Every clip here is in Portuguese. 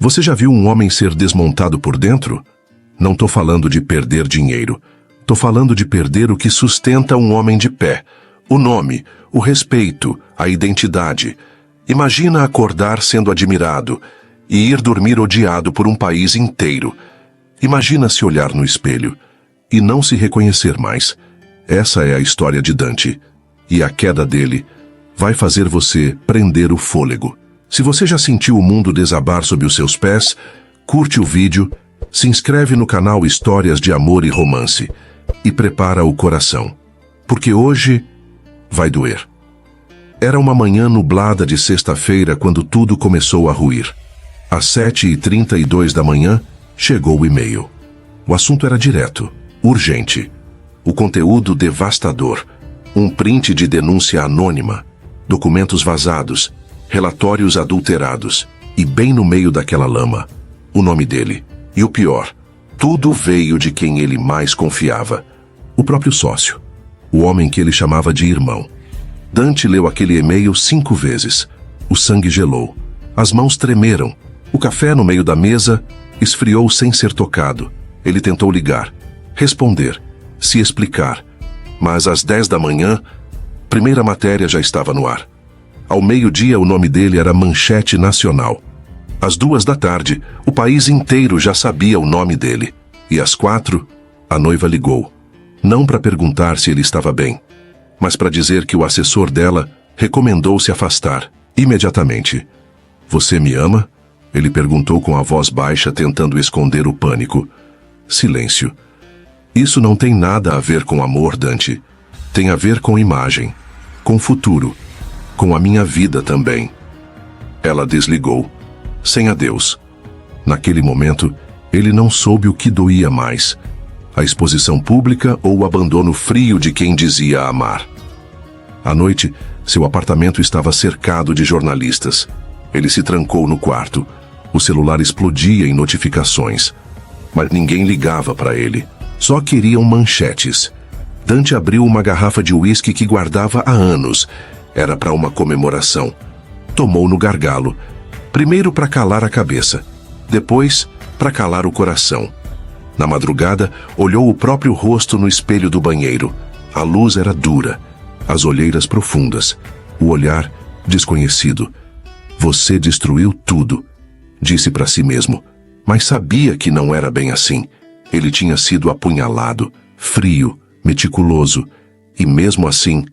Você já viu um homem ser desmontado por dentro? Não tô falando de perder dinheiro. Tô falando de perder o que sustenta um homem de pé. O nome, o respeito, a identidade. Imagina acordar sendo admirado e ir dormir odiado por um país inteiro. Imagina se olhar no espelho e não se reconhecer mais. Essa é a história de Dante. E a queda dele vai fazer você prender o fôlego. Se você já sentiu o mundo desabar sob os seus pés, curte o vídeo, se inscreve no canal Histórias de Amor e Romance e prepara o coração, porque hoje vai doer. Era uma manhã nublada de sexta-feira quando tudo começou a ruir. Às 7h32 da manhã, chegou o e-mail. O assunto era direto, urgente. O conteúdo devastador. Um print de denúncia anônima, documentos vazados, relatórios adulterados, e bem no meio daquela lama, o nome dele. E o pior, tudo veio de quem ele mais confiava, o próprio sócio, o homem que ele chamava de irmão. Dante leu aquele e-mail 5 vezes. O sangue gelou, as mãos tremeram, o café no meio da mesa esfriou sem ser tocado. Ele tentou ligar, responder, se explicar, mas às 10 da manhã, primeira matéria já estava no ar. Ao meio-dia, o nome dele era manchete nacional. Às 2 da tarde, o país inteiro já sabia o nome dele. E às 4, a noiva ligou. Não para perguntar se ele estava bem, mas para dizer que o assessor dela recomendou se afastar, imediatamente. Você me ama? Ele perguntou com a voz baixa, tentando esconder o pânico. Silêncio. Isso não tem nada a ver com amor, Dante. Tem a ver com imagem, com futuro, com a minha vida também. Ela desligou, sem adeus. Naquele momento, ele não soube o que doía mais: a exposição pública ou o abandono frio de quem dizia amar. À noite, seu apartamento estava cercado de jornalistas. Ele se trancou no quarto. O celular explodia em notificações, mas ninguém ligava para ele. Só queriam manchetes. Dante abriu uma garrafa de uísque que guardava há anos. Era para uma comemoração. Tomou no gargalo. Primeiro para calar a cabeça, depois para calar o coração. Na madrugada, olhou o próprio rosto no espelho do banheiro. A luz era dura, as olheiras profundas, o olhar desconhecido. Você destruiu tudo, disse para si mesmo, mas sabia que não era bem assim. Ele tinha sido apunhalado, frio, meticuloso, e mesmo assim,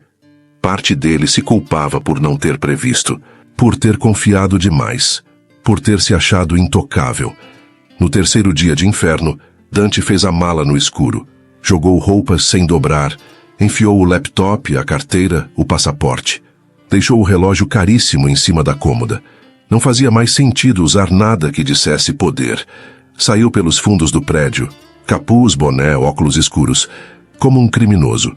parte dele se culpava por não ter previsto, por ter confiado demais, por ter se achado intocável. No terceiro dia de inferno, Dante fez a mala no escuro, jogou roupas sem dobrar, enfiou o laptop, a carteira, o passaporte. Deixou o relógio caríssimo em cima da cômoda. Não fazia mais sentido usar nada que dissesse poder. Saiu pelos fundos do prédio, capuz, boné, óculos escuros, como um criminoso.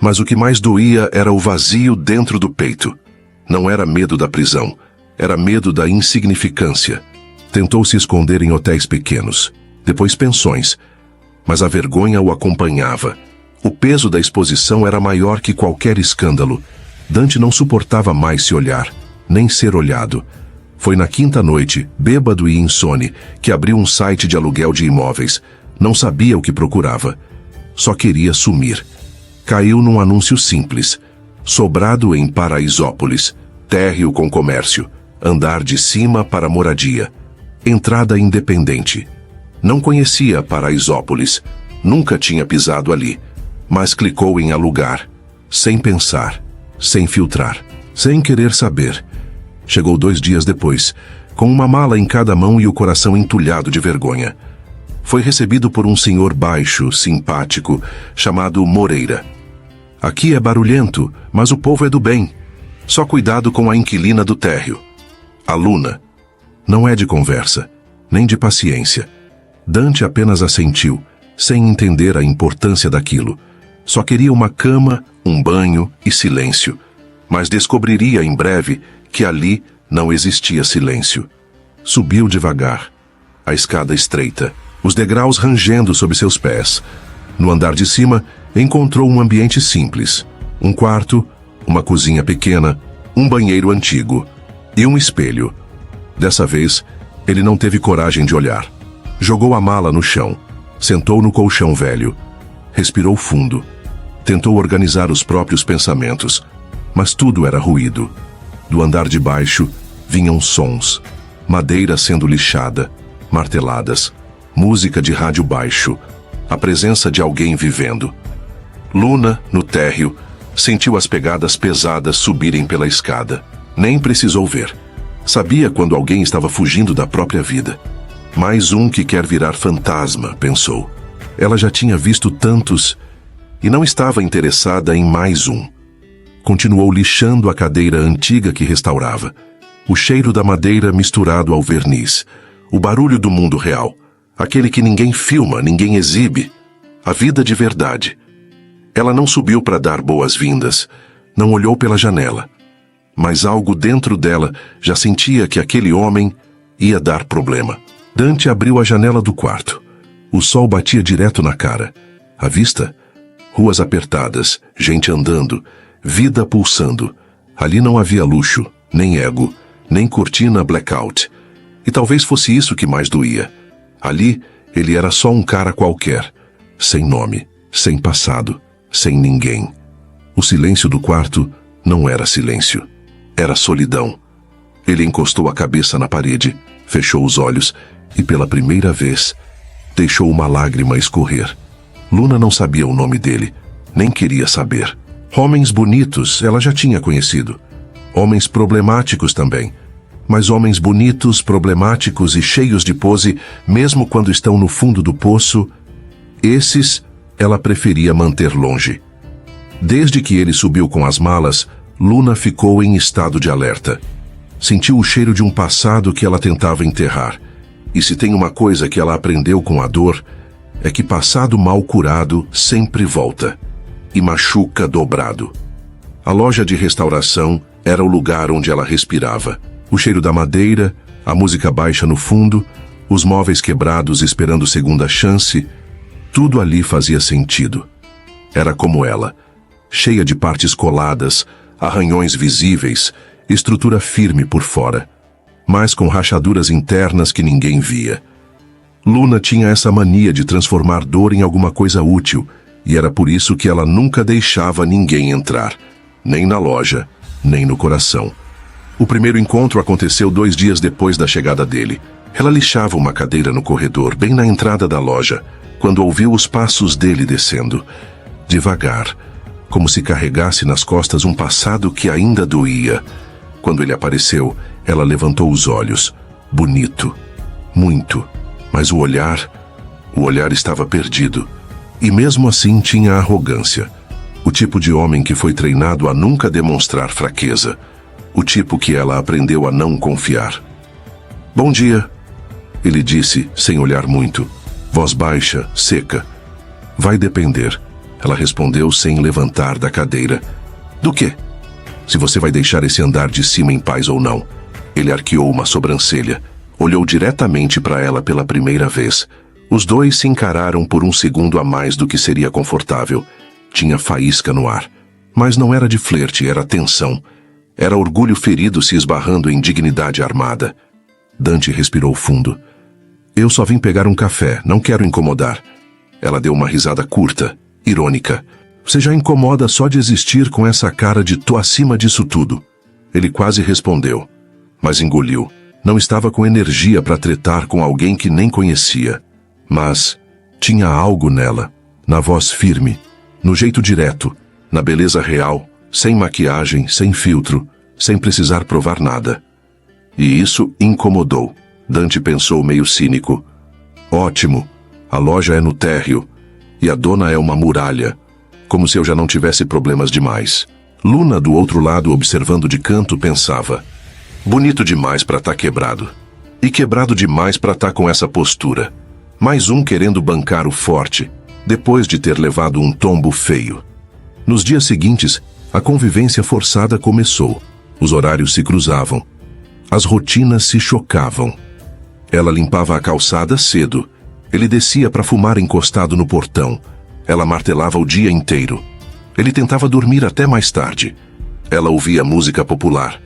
Mas o que mais doía era o vazio dentro do peito. Não era medo da prisão, era medo da insignificância. Tentou se esconder em hotéis pequenos, depois pensões, mas a vergonha o acompanhava. O peso da exposição era maior que qualquer escândalo. Dante não suportava mais se olhar, nem ser olhado. Foi na quinta noite, bêbado e insone, que abriu um site de aluguel de imóveis. Não sabia o que procurava. Só queria sumir. Caiu num anúncio simples. Sobrado em Paraisópolis. Térreo com comércio. Andar de cima para moradia. Entrada independente. Não conhecia Paraisópolis. Nunca tinha pisado ali. Mas clicou em alugar. Sem pensar. Sem filtrar. Sem querer saber. Chegou 2 dias depois, com uma mala em cada mão e o coração entulhado de vergonha. Foi recebido por um senhor baixo, simpático, chamado Moreira. Aqui é barulhento, mas o povo é do bem. Só cuidado com a inquilina do térreo. A Luna. Não é de conversa, nem de paciência. Dante apenas assentiu, sem entender a importância daquilo. Só queria uma cama, um banho e silêncio. Mas descobriria em breve que ali não existia silêncio. Subiu devagar. A escada estreita, os degraus rangendo sob seus pés. No andar de cima, encontrou um ambiente simples. Um quarto, uma cozinha pequena, um banheiro antigo e um espelho. Dessa vez, Ele não teve coragem de olhar. Jogou a mala no chão. Sentou no colchão velho. Respirou fundo. Tentou organizar os próprios pensamentos. Mas tudo era ruído. Do andar de baixo vinham sons. Madeira sendo lixada. Marteladas. Música de rádio baixo. A presença de alguém vivendo. Luna, no térreo, sentiu as pegadas pesadas subirem pela escada. Nem precisou ver. Sabia quando alguém estava fugindo da própria vida. Mais um que quer virar fantasma, pensou. Ela já tinha visto tantos e não estava interessada em mais um. Continuou lixando a cadeira antiga que restaurava. O cheiro da madeira misturado ao verniz. O barulho do mundo real. Aquele que ninguém filma, ninguém exibe. A vida de verdade. Ela não subiu para dar boas-vindas. Não olhou pela janela. Mas algo dentro dela já sentia que aquele homem ia dar problema. Dante abriu a janela do quarto. O sol batia direto na cara. À vista, ruas apertadas, gente andando, vida pulsando. Ali não havia luxo, nem ego, nem cortina blackout. E talvez fosse isso que mais doía. Ali, ele era só um cara qualquer, sem nome, sem passado, sem ninguém. O silêncio do quarto não era silêncio. Era solidão. Ele encostou a cabeça na parede, fechou os olhos e, pela primeira vez, deixou uma lágrima escorrer. Luna não sabia o nome dele, nem queria saber. Homens bonitos ela já tinha conhecido. Homens problemáticos também. Mas homens bonitos, problemáticos e cheios de pose, mesmo quando estão no fundo do poço, esses ela preferia manter longe. Desde que ele subiu com as malas, Luna ficou em estado de alerta. Sentiu o cheiro de um passado que ela tentava enterrar. E se tem uma coisa que ela aprendeu com a dor, é que passado mal curado sempre volta. E machuca dobrado. A loja de restauração era o lugar onde ela respirava. O cheiro da madeira, a música baixa no fundo, os móveis quebrados esperando segunda chance, tudo ali fazia sentido. Era como ela, cheia de partes coladas, arranhões visíveis, estrutura firme por fora, mas com rachaduras internas que ninguém via. Luna tinha essa mania de transformar dor em alguma coisa útil, e era por isso que ela nunca deixava ninguém entrar, nem na loja, nem no coração. O primeiro encontro aconteceu 2 dias depois da chegada dele. Ela lixava uma cadeira no corredor, bem na entrada da loja, quando ouviu os passos dele descendo. Devagar, como se carregasse nas costas um passado que ainda doía. Quando ele apareceu, ela levantou os olhos. Bonito. Muito. Mas o olhar estava perdido. E mesmo assim tinha arrogância. O tipo de homem que foi treinado a nunca demonstrar fraqueza. O tipo que ela aprendeu a não confiar. Bom dia, ele disse, sem olhar muito. Voz baixa, seca. Vai depender. Ela respondeu sem levantar da cadeira. Do quê? Se você vai deixar esse andar de cima em paz ou não. Ele arqueou uma sobrancelha. Olhou diretamente para ela pela primeira vez. Os dois se encararam por um segundo a mais do que seria confortável. Tinha faísca no ar. Mas não era de flerte, era tensão. Era orgulho ferido se esbarrando em dignidade armada. Dante respirou fundo. Eu só vim pegar um café, não quero incomodar. Ela deu uma risada curta, irônica. Você já incomoda só de existir com essa cara de tô acima disso tudo. Ele quase respondeu, mas engoliu. Não estava com energia para tretar com alguém que nem conhecia. Mas tinha algo nela, na voz firme, no jeito direto, na beleza real, sem maquiagem, sem filtro, sem precisar provar nada. E isso incomodou. Dante pensou meio cínico. Ótimo, a loja é no térreo, e a dona é uma muralha, como se eu já não tivesse problemas demais. Luna, do outro lado, observando de canto, pensava, bonito demais para estar quebrado. E quebrado demais para estar com essa postura. Mais um querendo bancar o forte, depois de ter levado um tombo feio. Nos dias seguintes, a convivência forçada começou. Os horários se cruzavam. As rotinas se chocavam. Ela limpava a calçada cedo. Ele descia para fumar encostado no portão. Ela martelava o dia inteiro. Ele tentava dormir até mais tarde. Ela ouvia música popular.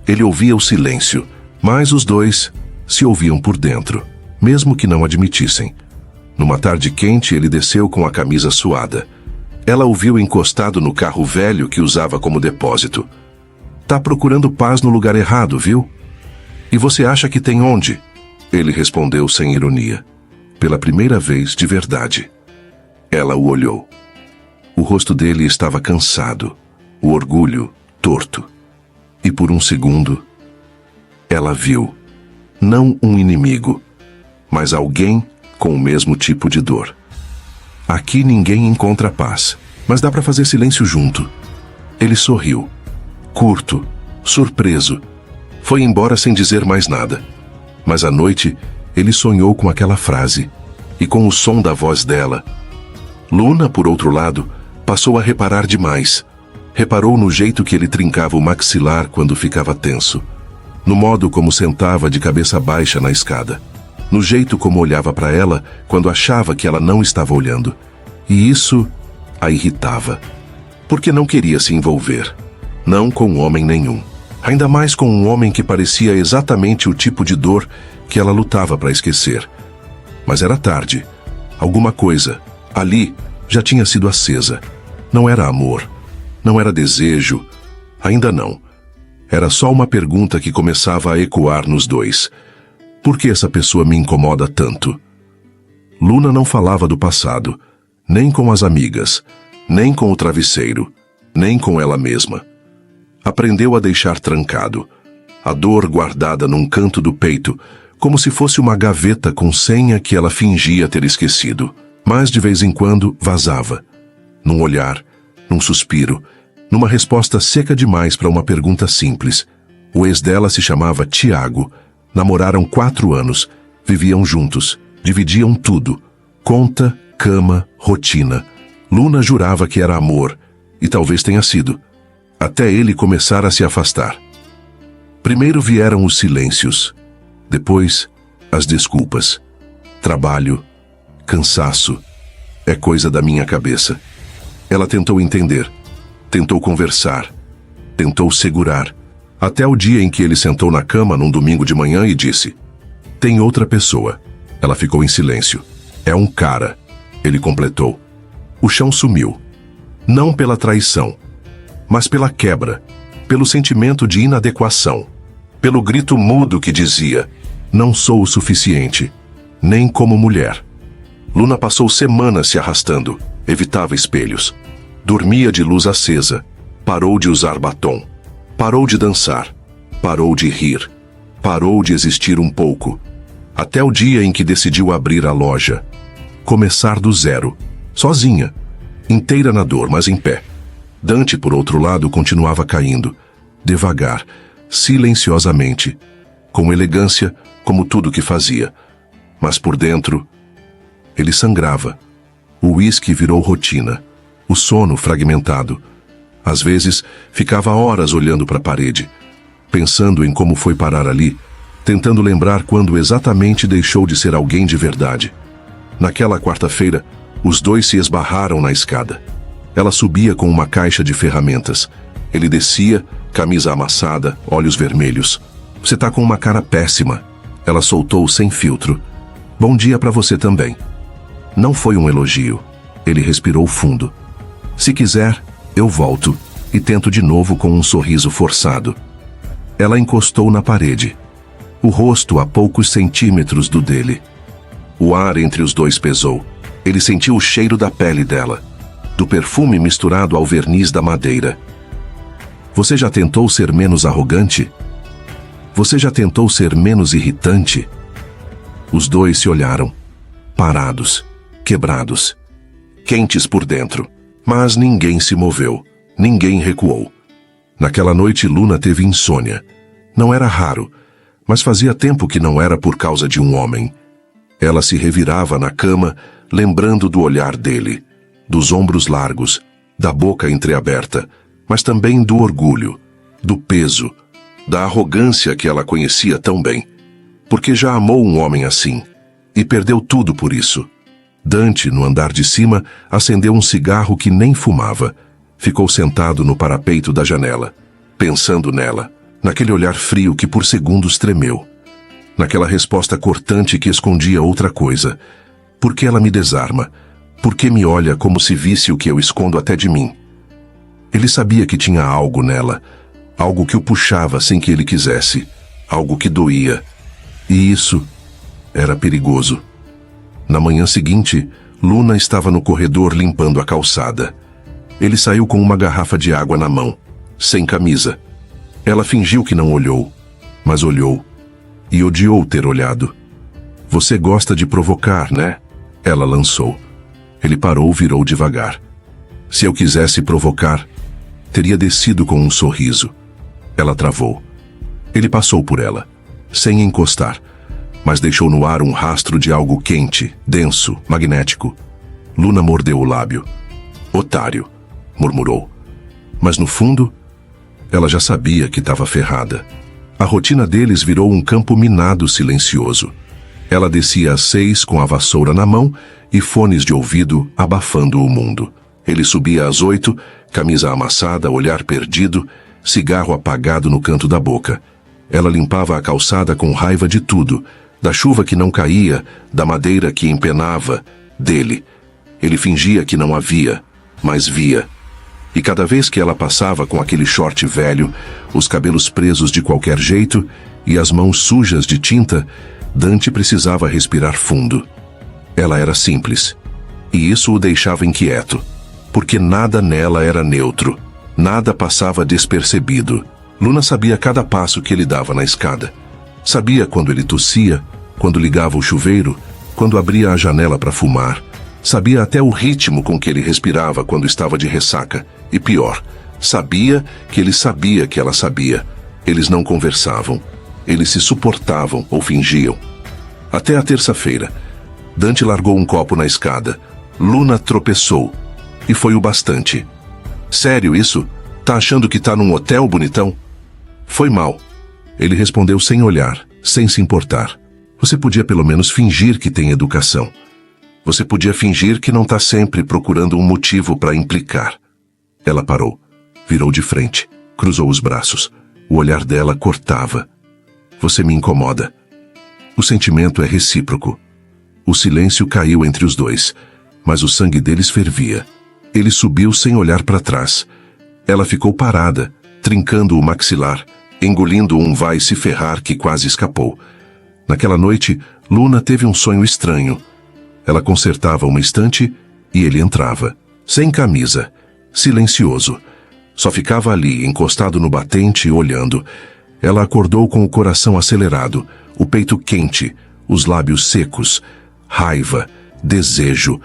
Ele ouvia o silêncio. Mas os dois se ouviam por dentro, mesmo que não admitissem. Numa tarde quente, ele desceu com a camisa suada. Ela o viu encostado no carro velho que usava como depósito. Tá procurando paz no lugar errado, viu? E você acha que tem onde? Ele respondeu sem ironia. Pela primeira vez, de verdade. Ela o olhou. O rosto dele estava cansado, o orgulho torto. E por um segundo, ela viu, não um inimigo, mas alguém com o mesmo tipo de dor. Aqui ninguém encontra paz, mas dá para fazer silêncio junto. Ele sorriu, curto, surpreso. Foi embora sem dizer mais nada. Mas à noite, ele sonhou com aquela frase e com o som da voz dela. Luna, por outro lado, passou a reparar demais. Reparou no jeito que ele trincava o maxilar quando ficava tenso, no modo como sentava de cabeça baixa na escada, no jeito como olhava para ela quando achava que ela não estava olhando. E isso a irritava, porque não queria se envolver, não com homem nenhum, ainda mais com um homem que parecia exatamente o tipo de dor que ela lutava para esquecer. Mas era tarde. Alguma coisa, ali, já tinha sido acesa. Não era amor. Não era desejo. Ainda não. Era só uma pergunta que começava a ecoar nos dois. Por que essa pessoa me incomoda tanto? Luna não falava do passado, nem com as amigas, nem com o travesseiro, nem com ela mesma. Aprendeu a deixar trancado, a dor guardada num canto do peito, como se fosse uma gaveta com senha que ela fingia ter esquecido. Mas de vez em quando vazava. Num olhar, num suspiro, numa resposta seca demais para uma pergunta simples. O ex dela se chamava Tiago. Namoraram 4 anos, viviam juntos, dividiam tudo. Conta, cama, rotina. Luna jurava que era amor, e talvez tenha sido. Até ele começar a se afastar. Primeiro vieram os silêncios. Depois, as desculpas. Trabalho, cansaço. É coisa da minha cabeça. Ela tentou entender. Tentou conversar. Tentou segurar. Até o dia em que ele sentou na cama num domingo de manhã e disse: "Tem outra pessoa." Ela ficou em silêncio. "É um cara." Ele completou. O chão sumiu. Não pela traição, mas pela quebra, pelo sentimento de inadequação, pelo grito mudo que dizia: "Não sou o suficiente, nem como mulher." Luna passou semanas se arrastando, evitava espelhos. Dormia de luz acesa, parou de usar batom, parou de dançar, parou de rir, parou de existir um pouco, até o dia em que decidiu abrir a loja. Começar do zero, sozinha, inteira na dor, mas em pé. Dante, por outro lado, continuava caindo, devagar, silenciosamente, com elegância, como tudo que fazia. Mas por dentro, ele sangrava. O uísque virou rotina, o sono fragmentado. Às vezes, ficava horas olhando para a parede, pensando em como foi parar ali, tentando lembrar quando exatamente deixou de ser alguém de verdade. Naquela quarta-feira, os dois se esbarraram na escada. Ela subia com uma caixa de ferramentas. Ele descia, camisa amassada, olhos vermelhos. "Você tá com uma cara péssima." Ela soltou sem filtro. "Bom dia para você também." Não foi um elogio. Ele respirou fundo. "Se quiser, eu volto." E tento de novo com um sorriso forçado. Ela encostou na parede. O rosto a poucos centímetros do dele. O ar entre os dois pesou. Ele sentiu o cheiro da pele dela, do perfume misturado ao verniz da madeira. "Você já tentou ser menos arrogante? Você já tentou ser menos irritante?" Os dois se olharam, parados, quebrados, quentes por dentro. Mas ninguém se moveu, ninguém recuou. Naquela noite, Luna teve insônia. Não era raro, mas fazia tempo que não era por causa de um homem. Ela se revirava na cama, lembrando do olhar dele, dos ombros largos, da boca entreaberta, mas também do orgulho, do peso, da arrogância que ela conhecia tão bem, porque já amou um homem assim, e perdeu tudo por isso. Dante, no andar de cima, acendeu um cigarro que nem fumava. Ficou sentado no parapeito da janela, pensando nela, naquele olhar frio que por segundos tremeu. naquela resposta cortante que escondia outra coisa. Por que ela me desarma? Por que me olha como se visse o que eu escondo até de mim? Ele sabia que tinha algo nela, algo que o puxava sem que ele quisesse, algo que doía. E isso era perigoso. Na manhã seguinte, Luna estava no corredor limpando a calçada. Ele saiu com uma garrafa de água na mão, sem camisa. Ela fingiu que não olhou, mas olhou. E odiou ter olhado. Você gosta de provocar, né? Ela lançou. Ele parou, virou devagar. Se eu quisesse provocar, teria descido com um sorriso. Ela travou. Ele passou por ela, sem encostar, mas deixou no ar um rastro de algo quente, denso, magnético. Luna mordeu o lábio. Otário, murmurou. Mas no fundo, ela já sabia que estava ferrada. A rotina deles virou um campo minado silencioso. Ela descia às 6 com a vassoura na mão e fones de ouvido abafando o mundo. Ele subia às 8, camisa amassada, olhar perdido, cigarro apagado no canto da boca. Ela limpava a calçada com raiva de tudo, da chuva que não caía, da madeira que empenava, dele. Ele fingia que não havia, mas via. E cada vez que ela passava com aquele short velho, os cabelos presos de qualquer jeito e as mãos sujas de tinta, Dante precisava respirar fundo. Ela era simples, e isso o deixava inquieto, porque nada nela era neutro, nada passava despercebido. Luna sabia cada passo que ele dava na escada. Sabia quando ele tossia, quando ligava o chuveiro, quando abria a janela para fumar. Sabia até o ritmo com que ele respirava quando estava de ressaca. E pior, sabia que ele sabia que ela sabia. Eles não conversavam. Eles se suportavam ou fingiam. Até a terça-feira. Dante largou um copo na escada. Luna tropeçou. E foi o bastante. Sério isso? Tá achando que tá num hotel, bonitão? Foi mal. Ele respondeu sem olhar, sem se importar. Você podia pelo menos fingir que tem educação. Você podia fingir que não tá sempre procurando um motivo para implicar. Ela parou, virou de frente, cruzou os braços. O olhar dela cortava. Você me incomoda. O sentimento é recíproco. O silêncio caiu entre os dois, mas o sangue deles fervia. Ele subiu sem olhar para trás. Ela ficou parada, trincando o maxilar, engolindo um vai-se-ferrar que quase escapou. Naquela noite, Luna teve um sonho estranho. Ela consertava uma estante e ele entrava, sem camisa, silencioso. Só ficava ali, encostado no batente, olhando. Ela acordou com o coração acelerado, o peito quente, os lábios secos. Raiva, desejo,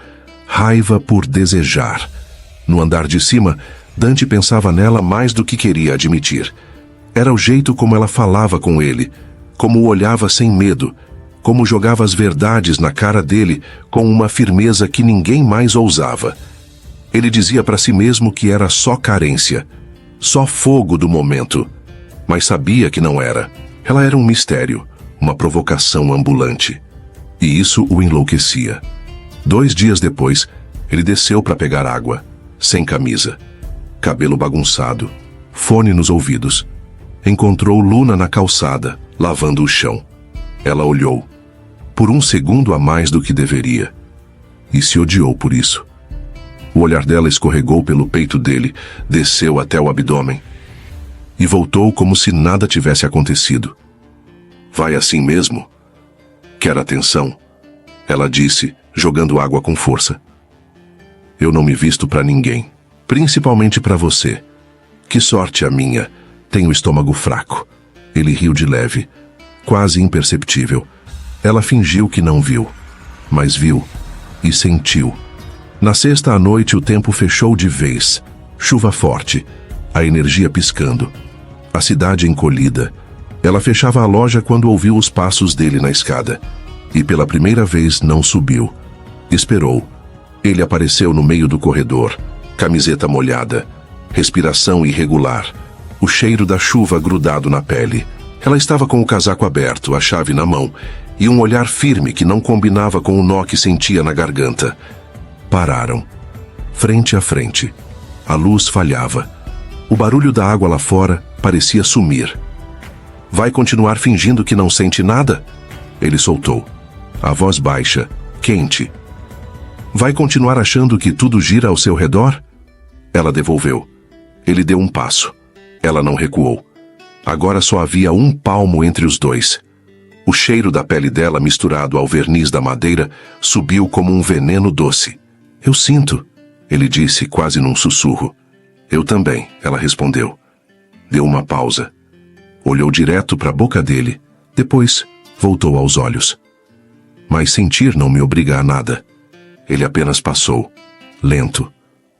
raiva por desejar. No andar de cima, Dante pensava nela mais do que queria admitir. Era o jeito como ela falava com ele, como o olhava sem medo, como jogava as verdades na cara dele com uma firmeza que ninguém mais ousava. Ele dizia para si mesmo que era só carência, só fogo do momento, mas sabia que não era. Ela era um mistério, uma provocação ambulante. E isso o enlouquecia. 2 dias depois, ele desceu para pegar água, sem camisa, cabelo bagunçado, fone nos ouvidos. Encontrou Luna na calçada, lavando o chão. Ela olhou, por um segundo a mais do que deveria, e se odiou por isso. O olhar dela escorregou pelo peito dele, desceu até o abdômen, e voltou como se nada tivesse acontecido. Vai assim mesmo? Quer atenção? Ela disse, jogando água com força. Eu não me visto para ninguém, principalmente para você. Que sorte a minha, tenho o estômago fraco. Ele riu de leve, quase imperceptível. Ela fingiu que não viu, mas viu e sentiu. Na sexta à noite o tempo fechou de vez. Chuva forte, a energia piscando, a cidade encolhida. Ela fechava a loja quando ouviu os passos dele na escada. E pela primeira vez não subiu. Esperou. Ele apareceu no meio do corredor, camiseta molhada, respiração irregular, o cheiro da chuva grudado na pele. Ela estava com o casaco aberto, a chave na mão, e um olhar firme que não combinava com o nó que sentia na garganta. Pararam, frente a frente. A luz falhava. O barulho da água lá fora parecia sumir. Vai continuar fingindo que não sente nada? Ele soltou. A voz baixa, quente. Vai continuar achando que tudo gira ao seu redor? Ela devolveu. Ele deu um passo. Ela não recuou. Agora só havia um palmo entre os dois. O cheiro da pele dela misturado ao verniz da madeira subiu como um veneno doce. Eu sinto, ele disse quase num sussurro. Eu também, ela respondeu. Deu uma pausa. Olhou direto para a boca dele. Depois, voltou aos olhos. Mas sentir não me obriga a nada. Ele apenas passou, lento,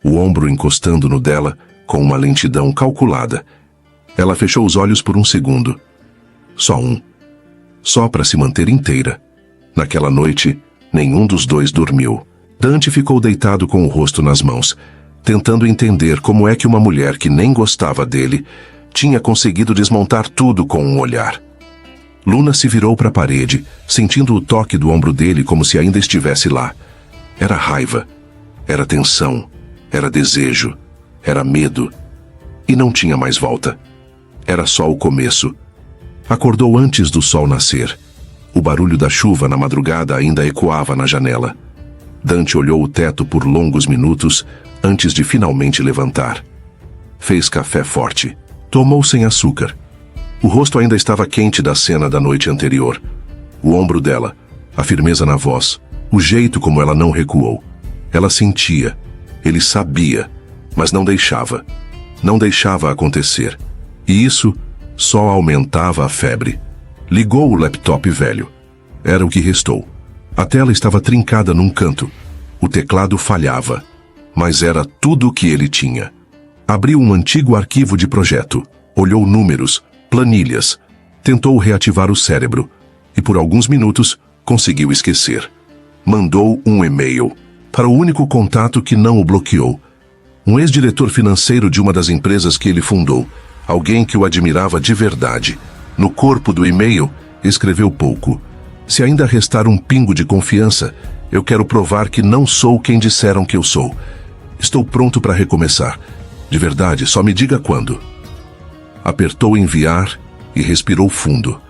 o ombro encostando no dela com uma lentidão calculada. Ela fechou os olhos por um segundo. Só um. Só para se manter inteira. Naquela noite, nenhum dos dois dormiu. Dante ficou deitado com o rosto nas mãos, tentando entender como é que uma mulher que nem gostava dele tinha conseguido desmontar tudo com um olhar. Luna se virou para a parede, sentindo o toque do ombro dele como se ainda estivesse lá. Era raiva, era tensão, era desejo, era medo. E não tinha mais volta. Era só o começo. Acordou antes do sol nascer. O barulho da chuva na madrugada ainda ecoava na janela. Dante olhou o teto por longos minutos antes de finalmente levantar. Fez café forte. Tomou sem açúcar. O rosto ainda estava quente da cena da noite anterior. O ombro dela, a firmeza na voz, o jeito como ela não recuou. Ela sentia, ele sabia, mas não deixava. Não deixava acontecer. E isso só aumentava a febre. Ligou o laptop velho. Era o que restou. A tela estava trincada num canto. O teclado falhava. Mas era tudo o que ele tinha. Abriu um antigo arquivo de projeto. Olhou números, planilhas. Tentou reativar o cérebro. E por alguns minutos conseguiu esquecer. Mandou um e-mail para o único contato que não o bloqueou. Um ex-diretor financeiro de uma das empresas que ele fundou. Alguém que o admirava de verdade. No corpo do e-mail, escreveu pouco. Se ainda restar um pingo de confiança, eu quero provar que não sou quem disseram que eu sou. Estou pronto para recomeçar. De verdade, só me diga quando. Apertou enviar e respirou fundo.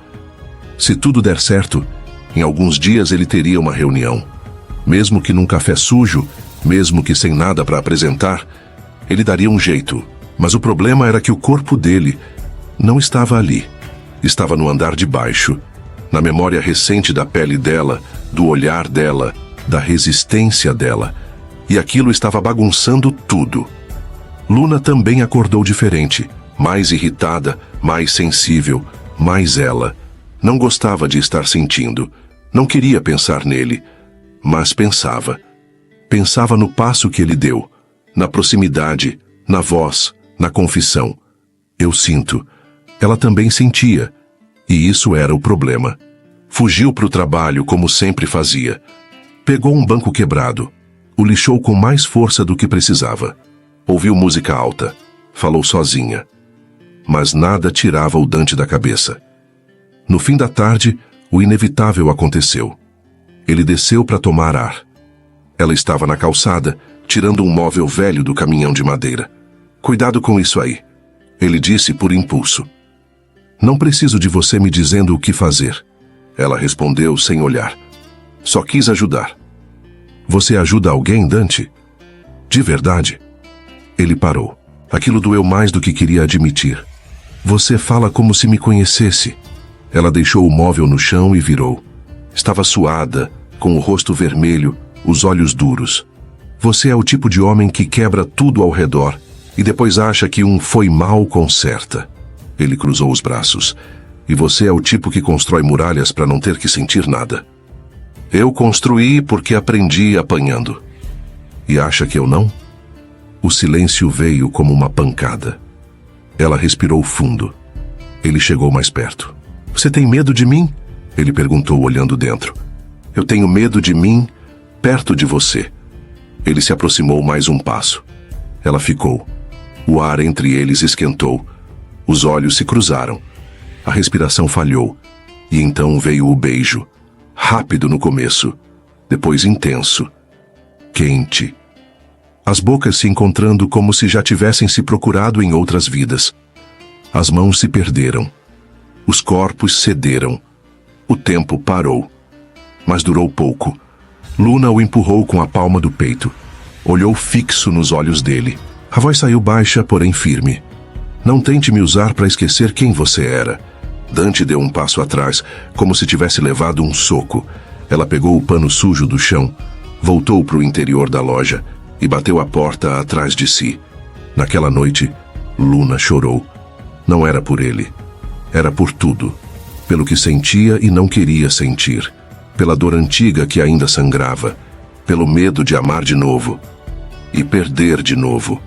Se tudo der certo, em alguns dias ele teria uma reunião. Mesmo que num café sujo, mesmo que sem nada para apresentar, ele daria um jeito. Mas o problema era que o corpo dele não estava ali. Estava no andar de baixo, na memória recente da pele dela, do olhar dela, da resistência dela. E aquilo estava bagunçando tudo. Luna também acordou diferente, mais irritada, mais sensível, mais ela. Não gostava de estar sentindo. Não queria pensar nele, mas pensava. Pensava no passo que ele deu, na proximidade, na voz, na confissão. Eu sinto. Ela também sentia. E isso era o problema. Fugiu para o trabalho como sempre fazia. Pegou um banco quebrado. O lixou com mais força do que precisava. Ouviu música alta. Falou sozinha. Mas nada tirava o Dante da cabeça. No fim da tarde, o inevitável aconteceu. Ele desceu para tomar ar. Ela estava na calçada, tirando um móvel velho do caminhão de madeira. Cuidado com isso aí, ele disse por impulso. Não preciso de você me dizendo o que fazer. Ela respondeu sem olhar. Só quis ajudar. Você ajuda alguém, Dante? De verdade? Ele parou. Aquilo doeu mais do que queria admitir. Você fala como se me conhecesse. Ela deixou o móvel no chão e virou. Estava suada, com o rosto vermelho, os olhos duros. Você é o tipo de homem que quebra tudo ao redor e depois acha que um foi mal conserta. Ele cruzou os braços. E você é o tipo que constrói muralhas para não ter que sentir nada. Eu construí porque aprendi apanhando. E acha que eu não? O silêncio veio como uma pancada. Ela respirou fundo. Ele chegou mais perto. Você tem medo de mim? Ele perguntou olhando dentro. Eu tenho medo de mim perto de você. Ele se aproximou mais um passo. Ela ficou. O ar entre eles esquentou. Os olhos se cruzaram. A respiração falhou. E então veio o beijo. Rápido no começo. Depois intenso. Quente. As bocas se encontrando como se já tivessem se procurado em outras vidas. As mãos se perderam. Os corpos cederam. O tempo parou. Mas durou pouco. Luna o empurrou com a palma do peito. Olhou fixo nos olhos dele. A voz saiu baixa, porém firme. Não tente me usar para esquecer quem você era. Dante deu um passo atrás, como se tivesse levado um soco. Ela pegou o pano sujo do chão, voltou para o interior da loja e bateu a porta atrás de si. Naquela noite, Luna chorou. Não era por ele. Era por tudo. Pelo que sentia e não queria sentir. Pela dor antiga que ainda sangrava. Pelo medo de amar de novo. E perder de novo.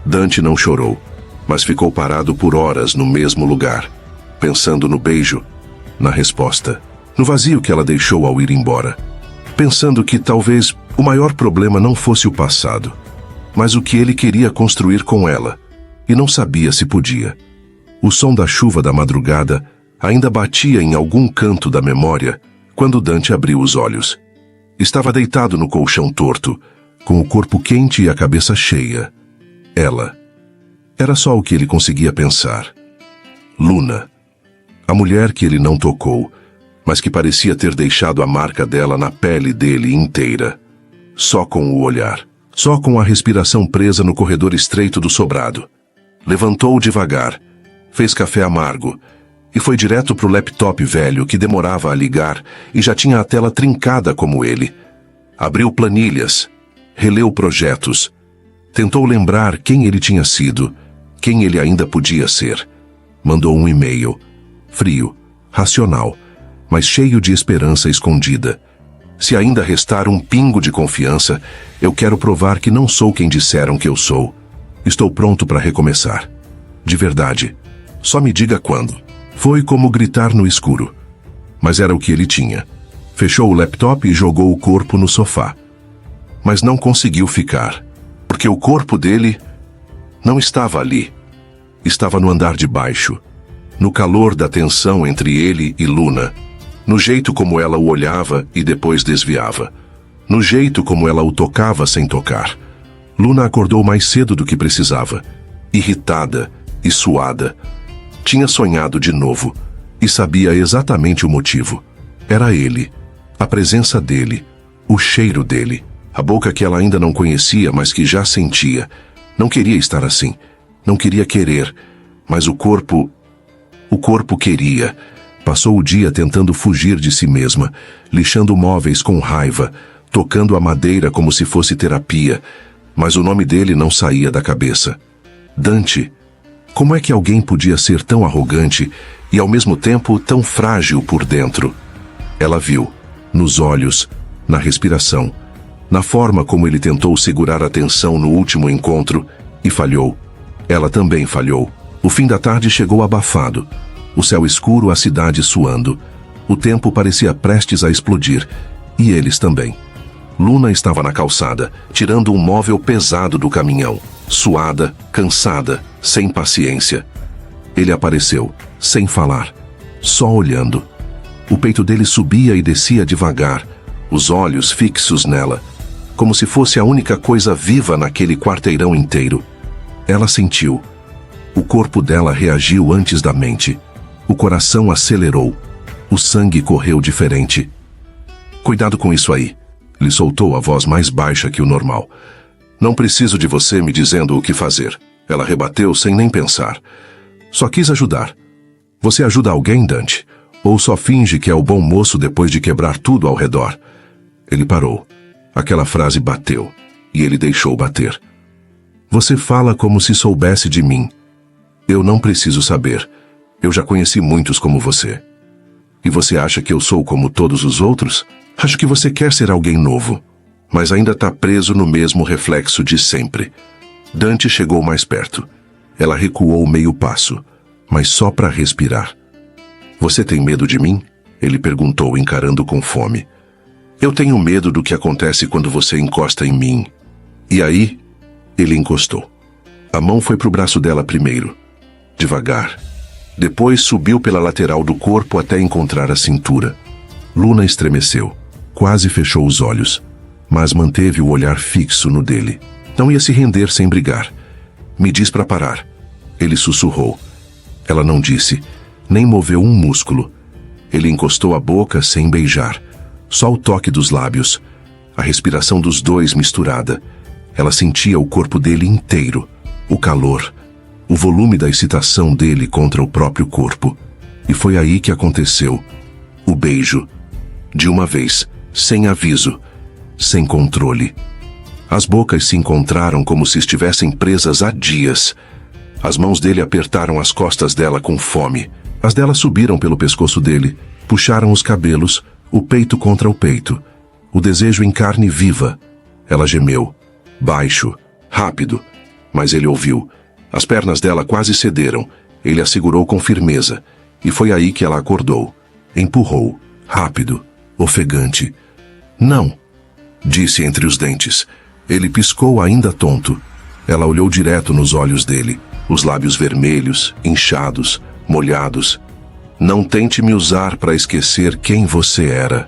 Dante não chorou, mas ficou parado por horas no mesmo lugar, pensando no beijo, na resposta, no vazio que ela deixou ao ir embora. Pensando que talvez o maior problema não fosse o passado, mas o que ele queria construir com ela, e não sabia se podia. O som da chuva da madrugada ainda batia em algum canto da memória quando Dante abriu os olhos. Estava deitado no colchão torto, com o corpo quente e a cabeça cheia. Ela. Era só o que ele conseguia pensar. Luna. A mulher que ele não tocou, mas que parecia ter deixado a marca dela na pele dele inteira. Só com o olhar. Só com a respiração presa no corredor estreito do sobrado. Levantou devagar, fez café amargo e foi direto pro laptop velho que demorava a ligar e já tinha a tela trincada como ele. Abriu planilhas, releu projetos, tentou lembrar quem ele tinha sido, quem ele ainda podia ser. Mandou um e-mail, frio, racional, mas cheio de esperança escondida. Se ainda restar um pingo de confiança, eu quero provar que não sou quem disseram que eu sou. Estou pronto para recomeçar. De verdade. Só me diga quando. Foi como gritar no escuro. Mas era o que ele tinha. Fechou o laptop e jogou o corpo no sofá. Mas não conseguiu ficar. Porque o corpo dele não estava ali. Estava no andar de baixo. No calor da tensão entre ele e Luna. No jeito como ela o olhava e depois desviava. No jeito como ela o tocava sem tocar. Luna acordou mais cedo do que precisava. Irritada e suada. Tinha sonhado de novo. E sabia exatamente o motivo. Era ele. A presença dele. O cheiro dele. A boca que ela ainda não conhecia, mas que já sentia. Não queria estar assim. Não queria querer. Mas o corpo queria. Passou o dia tentando fugir de si mesma, lixando móveis com raiva, tocando a madeira como se fosse terapia, mas o nome dele não saía da cabeça. Dante. Como é que alguém podia ser tão arrogante e ao mesmo tempo tão frágil por dentro? Ela viu, nos olhos, na respiração, na forma como ele tentou segurar a tensão no último encontro e falhou. Ela também falhou. O fim da tarde chegou abafado. O céu escuro, a cidade suando. O tempo parecia prestes a explodir. E eles também. Luna estava na calçada, tirando um móvel pesado do caminhão. Suada, cansada, sem paciência. Ele apareceu, sem falar. Só olhando. O peito dele subia e descia devagar. Os olhos fixos nela. Como se fosse a única coisa viva naquele quarteirão inteiro. Ela sentiu. O corpo dela reagiu antes da mente. O coração acelerou. O sangue correu diferente. Cuidado com isso aí. Lhe soltou a voz mais baixa que o normal. Não preciso de você me dizendo o que fazer. Ela rebateu sem nem pensar. Só quis ajudar. Você ajuda alguém, Dante? Ou só finge que é o bom moço depois de quebrar tudo ao redor? Ele parou. Aquela frase bateu. E ele deixou bater. Você fala como se soubesse de mim. Eu não preciso saber. Eu já conheci muitos como você. E você acha que eu sou como todos os outros? Acho que você quer ser alguém novo, mas ainda está preso no mesmo reflexo de sempre. Dante chegou mais perto. Ela recuou meio passo, mas só para respirar. Você tem medo de mim? Ele perguntou, encarando com fome. Eu tenho medo do que acontece quando você encosta em mim. E aí, ele encostou. A mão foi pro braço dela primeiro, devagar. Depois subiu pela lateral do corpo até encontrar a cintura. Luna estremeceu, quase fechou os olhos, mas manteve o olhar fixo no dele. Não ia se render sem brigar. Me diz para parar. Ele sussurrou. Ela não disse, nem moveu um músculo. Ele encostou a boca sem beijar. Só o toque dos lábios. A respiração dos dois misturada. Ela sentia o corpo dele inteiro. O calor. O volume da excitação dele contra o próprio corpo. E foi aí que aconteceu. O beijo. De uma vez. Sem aviso. Sem controle. As bocas se encontraram como se estivessem presas há dias. As mãos dele apertaram as costas dela com fome. As dela subiram pelo pescoço dele, puxaram os cabelos, o peito contra o peito. O desejo em carne viva. Ela gemeu. Baixo. Rápido. Mas ele ouviu. As pernas dela quase cederam. Ele a segurou com firmeza. E foi aí que ela acordou. Empurrou. Rápido. Ofegante. Não. Disse entre os dentes. Ele piscou ainda tonto. Ela olhou direto nos olhos dele. Os lábios vermelhos, inchados, molhados. Não tente me usar para esquecer quem você era.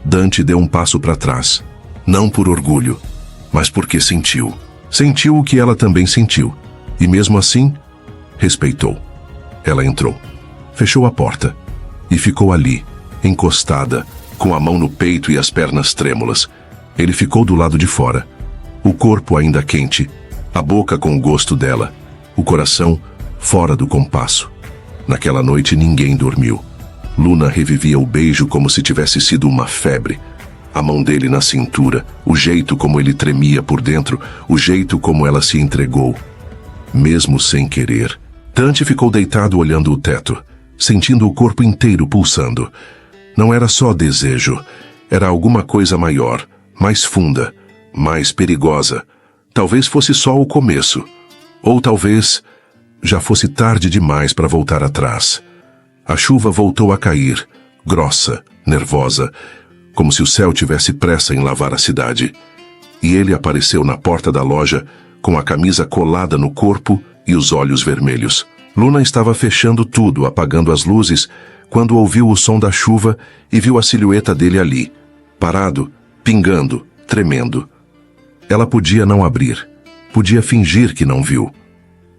Dante deu um passo para trás. Não por orgulho, mas porque sentiu. Sentiu o que ela também sentiu. E mesmo assim, respeitou. Ela entrou. Fechou a porta. E ficou ali, encostada, com a mão no peito e as pernas trêmulas. Ele ficou do lado de fora. O corpo ainda quente. A boca com o gosto dela. O coração fora do compasso. Naquela noite ninguém dormiu. Luna revivia o beijo como se tivesse sido uma febre. A mão dele na cintura, o jeito como ele tremia por dentro, o jeito como ela se entregou. Mesmo sem querer. Dante ficou deitado olhando o teto, sentindo o corpo inteiro pulsando. Não era só desejo, era alguma coisa maior, mais funda, mais perigosa. Talvez fosse só o começo. Ou talvez já fosse tarde demais para voltar atrás. A chuva voltou a cair, grossa, nervosa, como se o céu tivesse pressa em lavar a cidade. E ele apareceu na porta da loja, com a camisa colada no corpo e os olhos vermelhos. Luna estava fechando tudo, apagando as luzes, quando ouviu o som da chuva e viu a silhueta dele ali, parado, pingando, tremendo. Ela podia não abrir, podia fingir que não viu,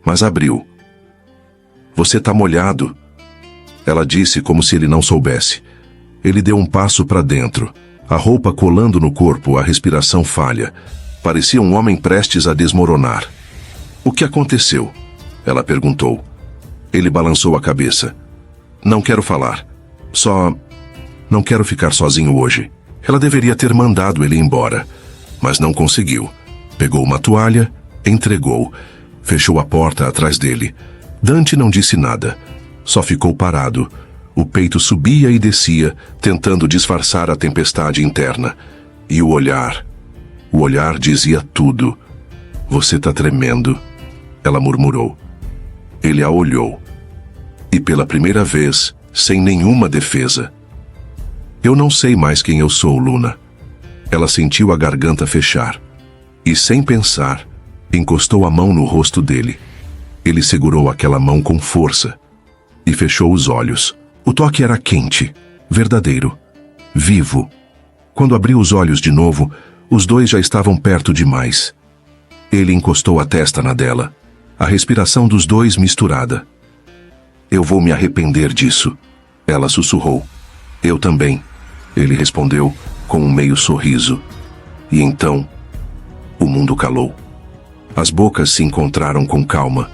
mas abriu. Você tá molhado, ela disse como se ele não soubesse. Ele deu um passo para dentro, a roupa colando no corpo, a respiração falha. Parecia um homem prestes a desmoronar. O que aconteceu? Ela perguntou. Ele balançou a cabeça. Não quero falar. Só não quero ficar sozinho hoje. Ela deveria ter mandado ele embora, mas não conseguiu. Pegou uma toalha, entregou, fechou a porta atrás dele. Dante não disse nada, só ficou parado. O peito subia e descia, tentando disfarçar a tempestade interna. E o olhar dizia tudo. Você tá tremendo, ela murmurou. Ele a olhou. E pela primeira vez, sem nenhuma defesa. Eu não sei mais quem eu sou, Luna. Ela sentiu a garganta fechar. E sem pensar, encostou a mão no rosto dele. Ele segurou aquela mão com força. E fechou os olhos. O toque era quente, verdadeiro, vivo. Quando abriu os olhos de novo, os dois já estavam perto demais. Ele encostou a testa na dela. A respiração dos dois misturada. Eu vou me arrepender disso, ela sussurrou. Eu também, ele respondeu com um meio sorriso. E então, o mundo calou. As bocas se encontraram com calma,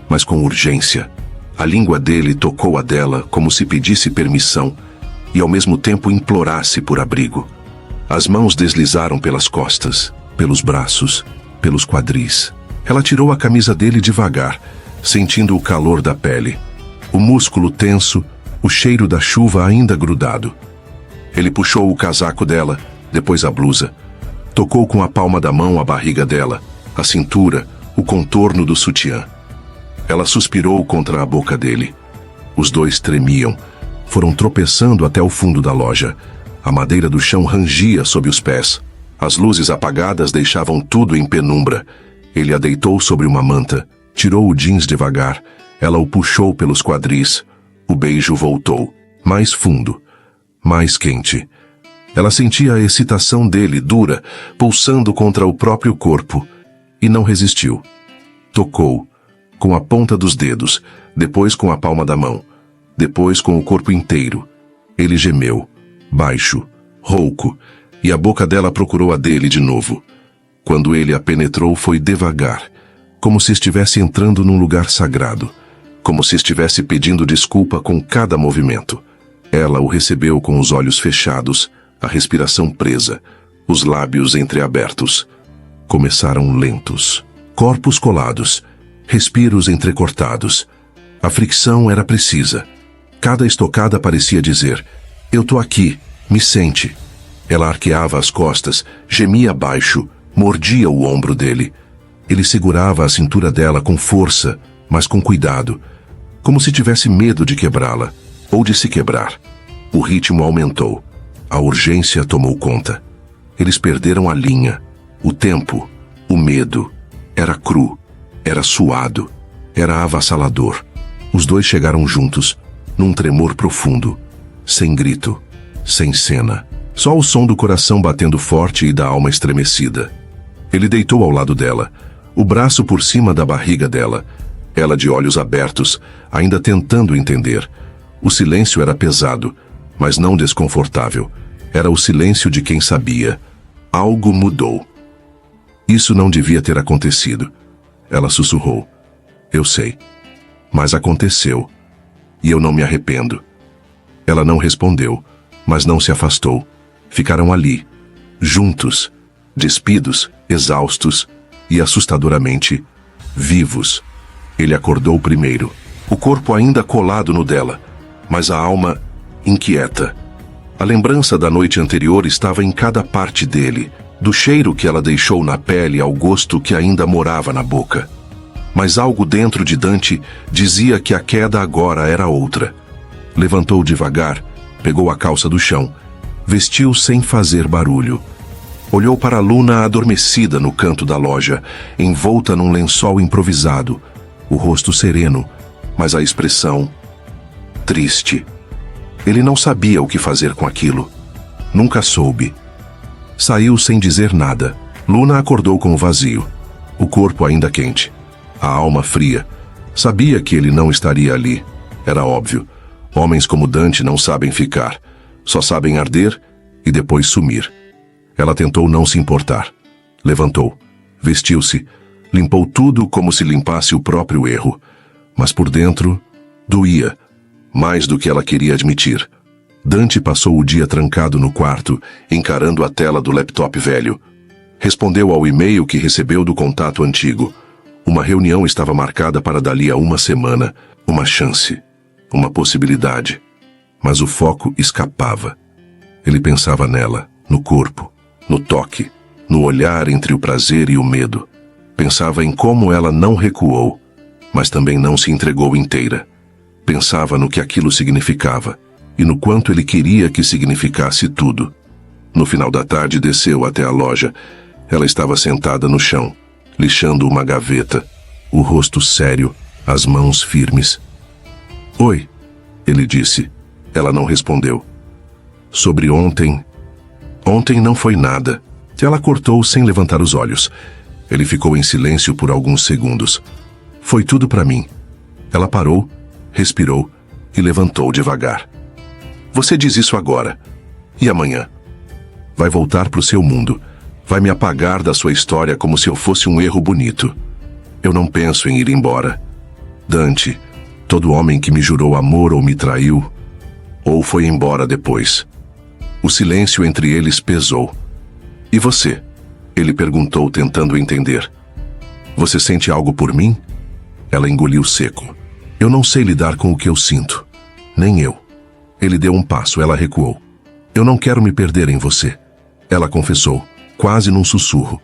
mas com urgência. A língua dele tocou a dela como se pedisse permissão e ao mesmo tempo implorasse por abrigo. As mãos deslizaram pelas costas, pelos braços, pelos quadris. Ela tirou a camisa dele devagar, sentindo o calor da pele. O músculo tenso, o cheiro da chuva ainda grudado. Ele puxou o casaco dela, depois a blusa. Tocou com a palma da mão a barriga dela, a cintura, o contorno do sutiã. Ela suspirou contra a boca dele. Os dois tremiam. Foram tropeçando até o fundo da loja. A madeira do chão rangia sob os pés. As luzes apagadas deixavam tudo em penumbra. Ele a deitou sobre uma manta, tirou o jeans devagar. Ela o puxou pelos quadris. O beijo voltou, mais fundo, mais quente. Ela sentia a excitação dele, dura, pulsando contra o próprio corpo. E não resistiu. Tocou, com a ponta dos dedos, depois com a palma da mão, depois com o corpo inteiro. Ele gemeu, baixo, rouco, e a boca dela procurou a dele de novo. Quando ele a penetrou, foi devagar, como se estivesse entrando num lugar sagrado, como se estivesse pedindo desculpa com cada movimento. Ela o recebeu com os olhos fechados, a respiração presa, os lábios entreabertos. Começaram lentos, corpos colados, respiros entrecortados. A fricção era precisa. Cada estocada parecia dizer: "Eu tô aqui, me sente." Ela arqueava as costas, gemia baixo, mordia o ombro dele. Ele segurava a cintura dela com força, mas com cuidado, como se tivesse medo de quebrá-la, ou de se quebrar. O ritmo aumentou. A urgência tomou conta. Eles perderam a linha, o tempo, o medo. Era cru, era suado, era avassalador. Os dois chegaram juntos, num tremor profundo, sem grito, sem cena. Só o som do coração batendo forte e da alma estremecida. Ele deitou ao lado dela, o braço por cima da barriga dela, ela de olhos abertos, ainda tentando entender. O silêncio era pesado, mas não desconfortável. Era o silêncio de quem sabia. Algo mudou. Isso não devia ter acontecido. Ela sussurrou: "Eu sei. Mas aconteceu. E eu não me arrependo." Ela não respondeu, mas não se afastou. Ficaram ali, juntos, despidos, exaustos e assustadoramente vivos. Ele acordou primeiro, o corpo ainda colado no dela, mas a alma inquieta. A lembrança da noite anterior estava em cada parte dele, do cheiro que ela deixou na pele ao gosto que ainda morava na boca. Mas algo dentro de Dante dizia que a queda agora era outra. Levantou devagar, pegou a calça do chão, vestiu sem fazer barulho. Olhou para Luna adormecida no canto da loja, envolta num lençol improvisado, o rosto sereno, mas a expressão triste. Ele não sabia o que fazer com aquilo. Nunca soube. Saiu sem dizer nada. Luna acordou com o vazio, o corpo ainda quente, a alma fria. Sabia que ele não estaria ali. Era óbvio. Homens como Dante não sabem ficar. Só sabem arder e depois sumir. Ela tentou não se importar. Levantou, vestiu-se, limpou tudo como se limpasse o próprio erro. Mas por dentro, doía, mais do que ela queria admitir. Dante passou o dia trancado no quarto, encarando a tela do laptop velho. Respondeu ao e-mail que recebeu do contato antigo. Uma reunião estava marcada para dali a uma semana. Uma chance, uma possibilidade. Mas o foco escapava. Ele pensava nela, no corpo, no toque, no olhar entre o prazer e o medo. Pensava em como ela não recuou, mas também não se entregou inteira. Pensava no que aquilo significava e no quanto ele queria que significasse tudo. No final da tarde desceu até a loja. Ela estava sentada no chão, lixando uma gaveta, o rosto sério, as mãos firmes. "Oi", ele disse. Ela não respondeu. "Sobre ontem..." "Ontem não foi nada." Ela cortou sem levantar os olhos. Ele ficou em silêncio por alguns segundos. "Foi tudo para mim." Ela parou, respirou e levantou devagar. "Você diz isso agora. E amanhã? Vai voltar para o seu mundo. Vai me apagar da sua história como se eu fosse um erro bonito. Eu não penso em ir embora. Dante, todo homem que me jurou amor ou me traiu, ou foi embora depois." O silêncio entre eles pesou. "E você?" ele perguntou, tentando entender. "Você sente algo por mim?" Ela engoliu seco. "Eu não sei lidar com o que eu sinto. Nem eu." Ele deu um passo, ela recuou. "Eu não quero me perder em você." Ela confessou, quase num sussurro.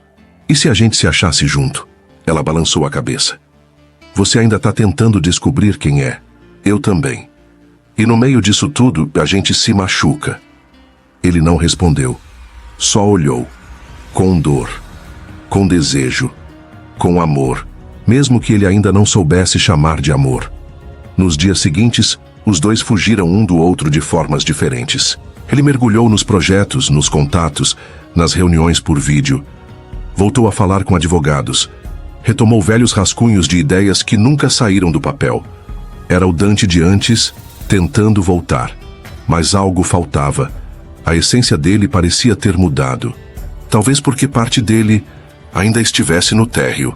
"E se a gente se achasse junto?" Ela balançou a cabeça. "Você ainda está tentando descobrir quem é. Eu também. E no meio disso tudo, a gente se machuca." Ele não respondeu. Só olhou. Com dor. Com desejo. Com amor. Mesmo que ele ainda não soubesse chamar de amor. Nos dias seguintes, os dois fugiram um do outro de formas diferentes. Ele mergulhou nos projetos, nos contatos, nas reuniões por vídeo. Voltou a falar com advogados. Retomou velhos rascunhos de ideias que nunca saíram do papel. Era o Dante de antes, tentando voltar. Mas algo faltava. A essência dele parecia ter mudado. Talvez porque parte dele ainda estivesse no térreo.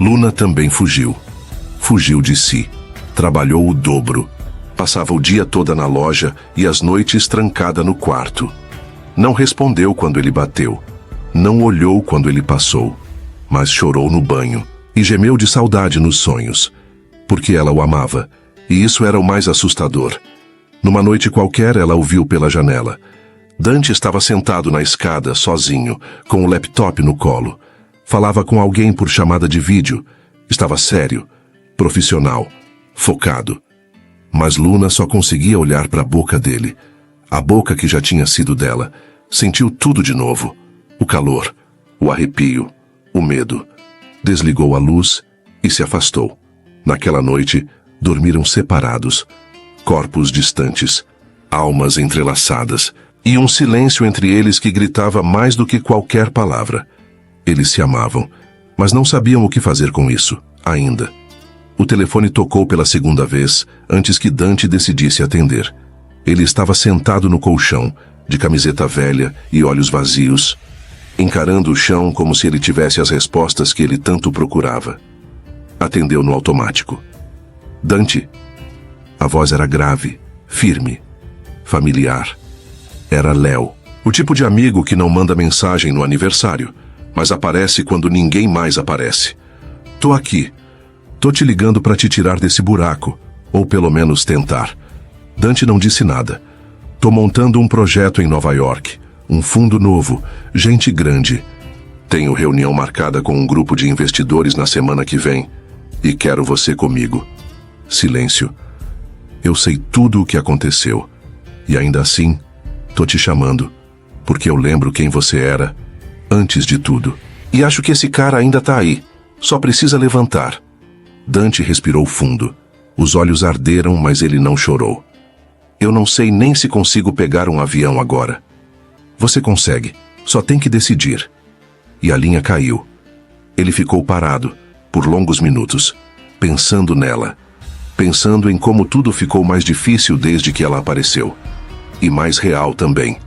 Luna também fugiu. Fugiu de si. Trabalhou o dobro. Passava o dia todo na loja e as noites trancada no quarto. Não respondeu quando ele bateu. Não olhou quando ele passou. Mas chorou no banho e gemeu de saudade nos sonhos. Porque ela o amava. E isso era o mais assustador. Numa noite qualquer, ela o viu pela janela. Dante estava sentado na escada, sozinho, com o laptop no colo. Falava com alguém por chamada de vídeo. Estava sério, profissional, focado. Mas Luna só conseguia olhar para a boca dele. A boca que já tinha sido dela. Sentiu tudo de novo. O calor, o arrepio, o medo. Desligou a luz e se afastou. Naquela noite, dormiram separados. Corpos distantes, almas entrelaçadas, e um silêncio entre eles que gritava mais do que qualquer palavra. Eles se amavam, mas não sabiam o que fazer com isso, ainda. O telefone tocou pela segunda vez, antes que Dante decidisse atender. Ele estava sentado no colchão, de camiseta velha e olhos vazios, encarando o chão como se ele tivesse as respostas que ele tanto procurava. Atendeu no automático. Dante. A voz era grave, firme, familiar. Era Léo, o tipo de amigo que não manda mensagem no aniversário, mas aparece quando ninguém mais aparece. Tô aqui. Tô te ligando para te tirar desse buraco, ou pelo menos tentar. Dante não disse nada. Tô montando um projeto em Nova York, um fundo novo, gente grande. Tenho reunião marcada com um grupo de investidores na semana que vem, e quero você comigo. Silêncio. Eu sei tudo o que aconteceu, e ainda assim, tô te chamando, porque eu lembro quem você era, antes de tudo. E acho que esse cara ainda tá aí, só precisa levantar. Dante respirou fundo. Os olhos arderam, mas ele não chorou. Eu não sei nem se consigo pegar um avião agora. Você consegue, só tem que decidir. E a linha caiu. Ele ficou parado, por longos minutos, pensando nela. Pensando em como tudo ficou mais difícil desde que ela apareceu. E mais real também.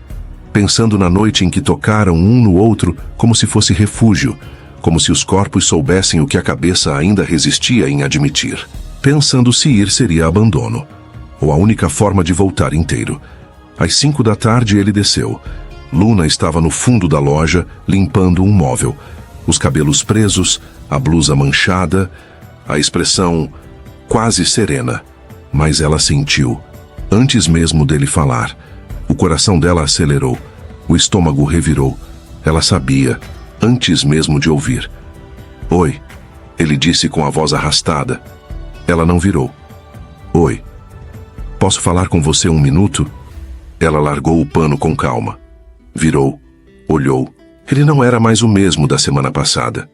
Pensando na noite em que tocaram um no outro como se fosse refúgio, como se os corpos soubessem o que a cabeça ainda resistia em admitir. Pensando se ir seria abandono, ou a única forma de voltar inteiro. Às 5 da tarde ele desceu. Luna estava no fundo da loja, limpando um móvel. Os cabelos presos, a blusa manchada, a expressão quase serena. Mas ela sentiu, antes mesmo dele falar. O coração dela acelerou, o estômago revirou. Ela sabia, antes mesmo de ouvir. Oi, ele disse com a voz arrastada. Ela não virou. Oi. Posso falar com você um minuto? Ela largou o pano com calma. Virou, olhou. Ele não era mais o mesmo da semana passada.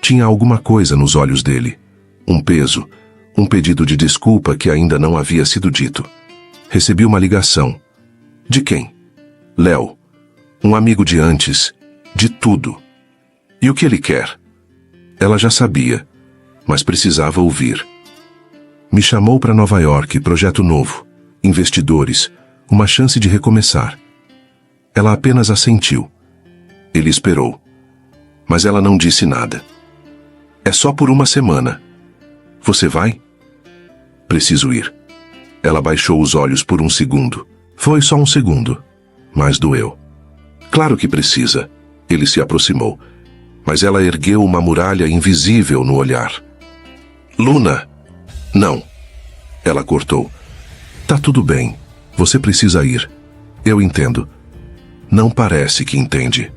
Tinha alguma coisa nos olhos dele. Um peso, um pedido de desculpa que ainda não havia sido dito. Recebi uma ligação. De quem? Léo. Um amigo de antes. De tudo. E o que ele quer? Ela já sabia, mas precisava ouvir. Me chamou para Nova York, projeto novo. Investidores. Uma chance de recomeçar. Ela apenas assentiu. Ele esperou. Mas ela não disse nada. É só por uma semana. Você vai? Preciso ir. Ela baixou os olhos por um segundo. Foi só um segundo. Mas doeu. Claro que precisa. Ele se aproximou. Mas ela ergueu uma muralha invisível no olhar. Luna! Não. Ela cortou. Tá tudo bem. Você precisa ir. Eu entendo. Não parece que entende.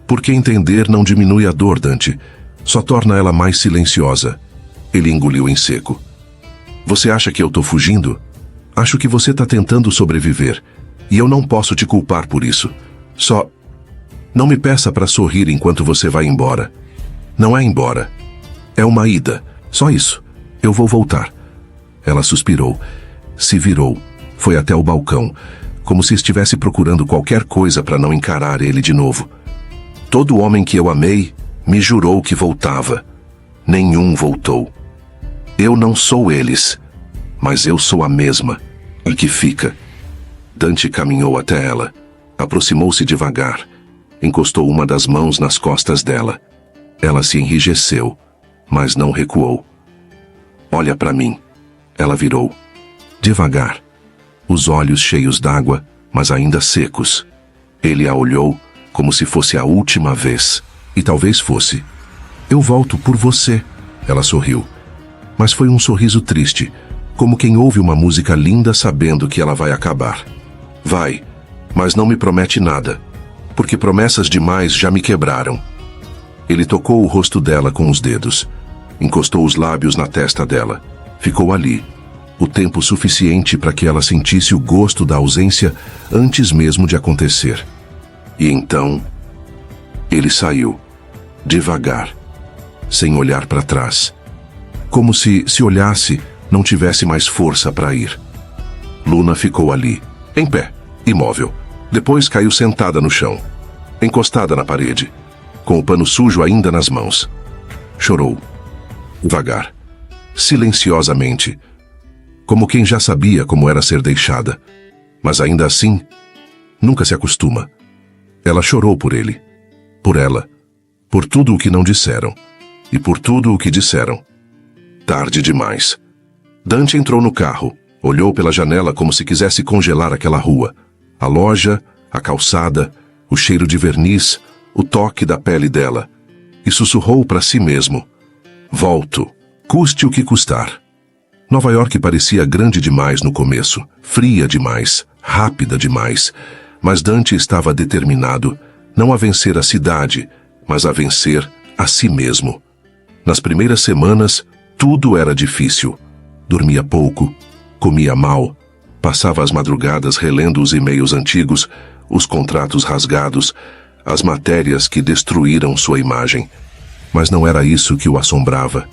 Porque entender não diminui a dor, Dante. Só torna ela mais silenciosa. Ele engoliu em seco. Você acha que eu tô fugindo? Acho que você tá tentando sobreviver. E eu não posso te culpar por isso. Só... não me peça para sorrir enquanto você vai embora. Não é embora. É uma ida. Só isso. Eu vou voltar. Ela suspirou. Se virou. Foi até o balcão. Como se estivesse procurando qualquer coisa para não encarar ele de novo. Todo homem que eu amei me jurou que voltava. Nenhum voltou. Eu não sou eles. Mas eu sou a mesma. E que fica. Dante caminhou até ela. Aproximou-se devagar. Encostou uma das mãos nas costas dela. Ela se enrijeceu, mas não recuou. Olha para mim. Ela virou. Devagar. Os olhos cheios d'água, mas ainda secos. Ele a olhou como se fosse a última vez. E talvez fosse. Eu volto por você. Ela sorriu. Mas foi um sorriso triste, como quem ouve uma música linda sabendo que ela vai acabar. Vai, mas não me promete nada, porque promessas demais já me quebraram. Ele tocou o rosto dela com os dedos. Encostou os lábios na testa dela. Ficou ali, o tempo suficiente para que ela sentisse o gosto da ausência antes mesmo de acontecer. E então, ele saiu, devagar, sem olhar para trás. Como se olhasse, não tivesse mais força para ir. Luna ficou ali, em pé, imóvel. Depois caiu sentada no chão, encostada na parede, com o pano sujo ainda nas mãos. Chorou, devagar, silenciosamente, como quem já sabia como era ser deixada. Mas ainda assim, nunca se acostuma. Ela chorou por ele, por ela, por tudo o que não disseram, e por tudo o que disseram. Tarde demais. Dante entrou no carro, olhou pela janela como se quisesse congelar aquela rua. A loja, a calçada, o cheiro de verniz, o toque da pele dela. E sussurrou para si mesmo. Volto, custe o que custar. Nova York parecia grande demais no começo, fria demais, rápida demais. Mas Dante estava determinado, não a vencer a cidade, mas a vencer a si mesmo. Nas primeiras semanas, tudo era difícil. Dormia pouco, comia mal, passava as madrugadas relendo os e-mails antigos, os contratos rasgados, as matérias que destruíram sua imagem. Mas não era isso que o assombrava.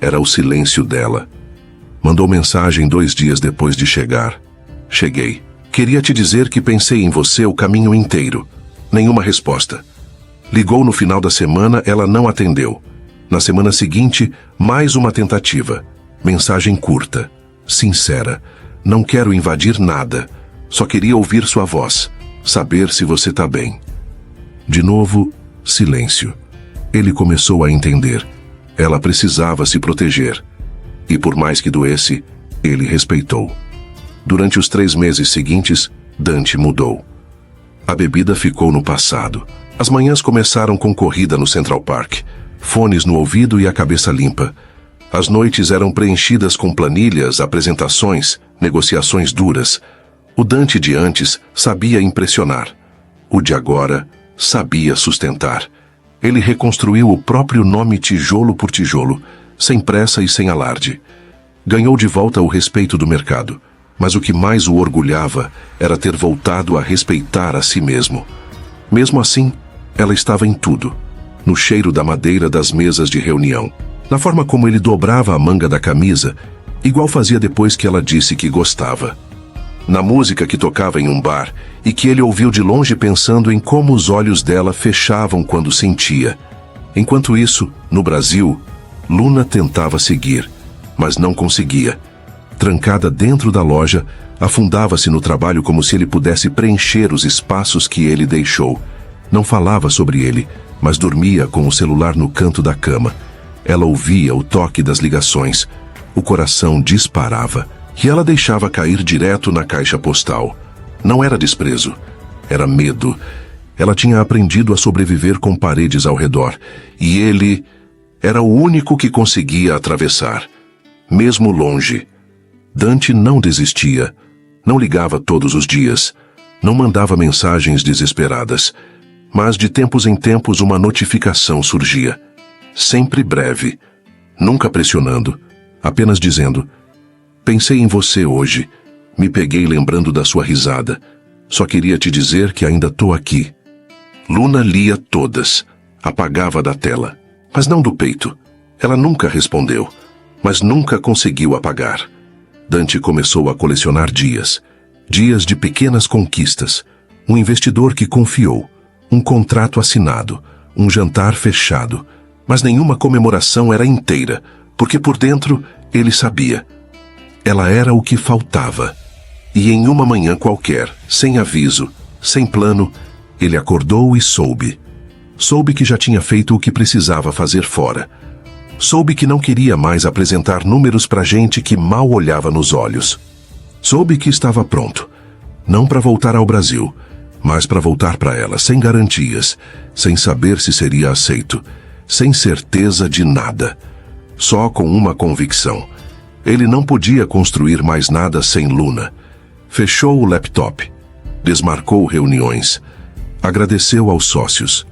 Era o silêncio dela. Mandou mensagem 2 dias depois de chegar. Cheguei. Queria te dizer que pensei em você o caminho inteiro. Nenhuma resposta. Ligou no final da semana, ela não atendeu. Na semana seguinte, mais uma tentativa. Mensagem curta, sincera. Não quero invadir nada. Só queria ouvir sua voz, saber se você tá bem. De novo, silêncio. Ele começou a entender. Ela precisava se proteger. E por mais que doesse, ele respeitou. Durante os 3 meses seguintes, Dante mudou. A bebida ficou no passado. As manhãs começaram com corrida no Central Park, fones no ouvido e a cabeça limpa. As noites eram preenchidas com planilhas, apresentações, negociações duras. O Dante de antes sabia impressionar. O de agora sabia sustentar. Ele reconstruiu o próprio nome tijolo por tijolo, sem pressa e sem alarde. Ganhou de volta o respeito do mercado. Mas o que mais o orgulhava era ter voltado a respeitar a si mesmo. Mesmo assim, ela estava em tudo. No cheiro da madeira das mesas de reunião, na forma como ele dobrava a manga da camisa, igual fazia depois que ela disse que gostava. Na música que tocava em um bar e que ele ouviu de longe pensando em como os olhos dela fechavam quando sentia. Enquanto isso, no Brasil, Luna tentava seguir, mas não conseguia. Trancada dentro da loja, afundava-se no trabalho como se ele pudesse preencher os espaços que ele deixou. Não falava sobre ele, mas dormia com o celular no canto da cama. Ela ouvia o toque das ligações. O coração disparava e ela deixava cair direto na caixa postal. Não era desprezo, era medo. Ela tinha aprendido a sobreviver com paredes ao redor, e ele era o único que conseguia atravessar, mesmo longe. Dante não desistia, não ligava todos os dias, não mandava mensagens desesperadas, mas de tempos em tempos uma notificação surgia. Sempre breve, nunca pressionando, apenas dizendo: pensei em você hoje, me peguei lembrando da sua risada, só queria te dizer que ainda tô aqui. Luna lia todas, apagava da tela, mas não do peito. Ela nunca respondeu, mas nunca conseguiu apagar. Dante começou a colecionar dias. Dias de pequenas conquistas. Um investidor que confiou. Um contrato assinado. Um jantar fechado. Mas nenhuma comemoração era inteira, porque por dentro ele sabia. Ela era o que faltava. E em uma manhã qualquer, sem aviso, sem plano, ele acordou e soube. Soube que já tinha feito o que precisava fazer fora. Soube que não queria mais apresentar números para gente que mal olhava nos olhos. Soube que estava pronto. Não para voltar ao Brasil, mas para voltar para ela sem garantias, sem saber se seria aceito, sem certeza de nada. Só com uma convicção. Ele não podia construir mais nada sem Luna. Fechou o laptop. Desmarcou reuniões. Agradeceu aos sócios.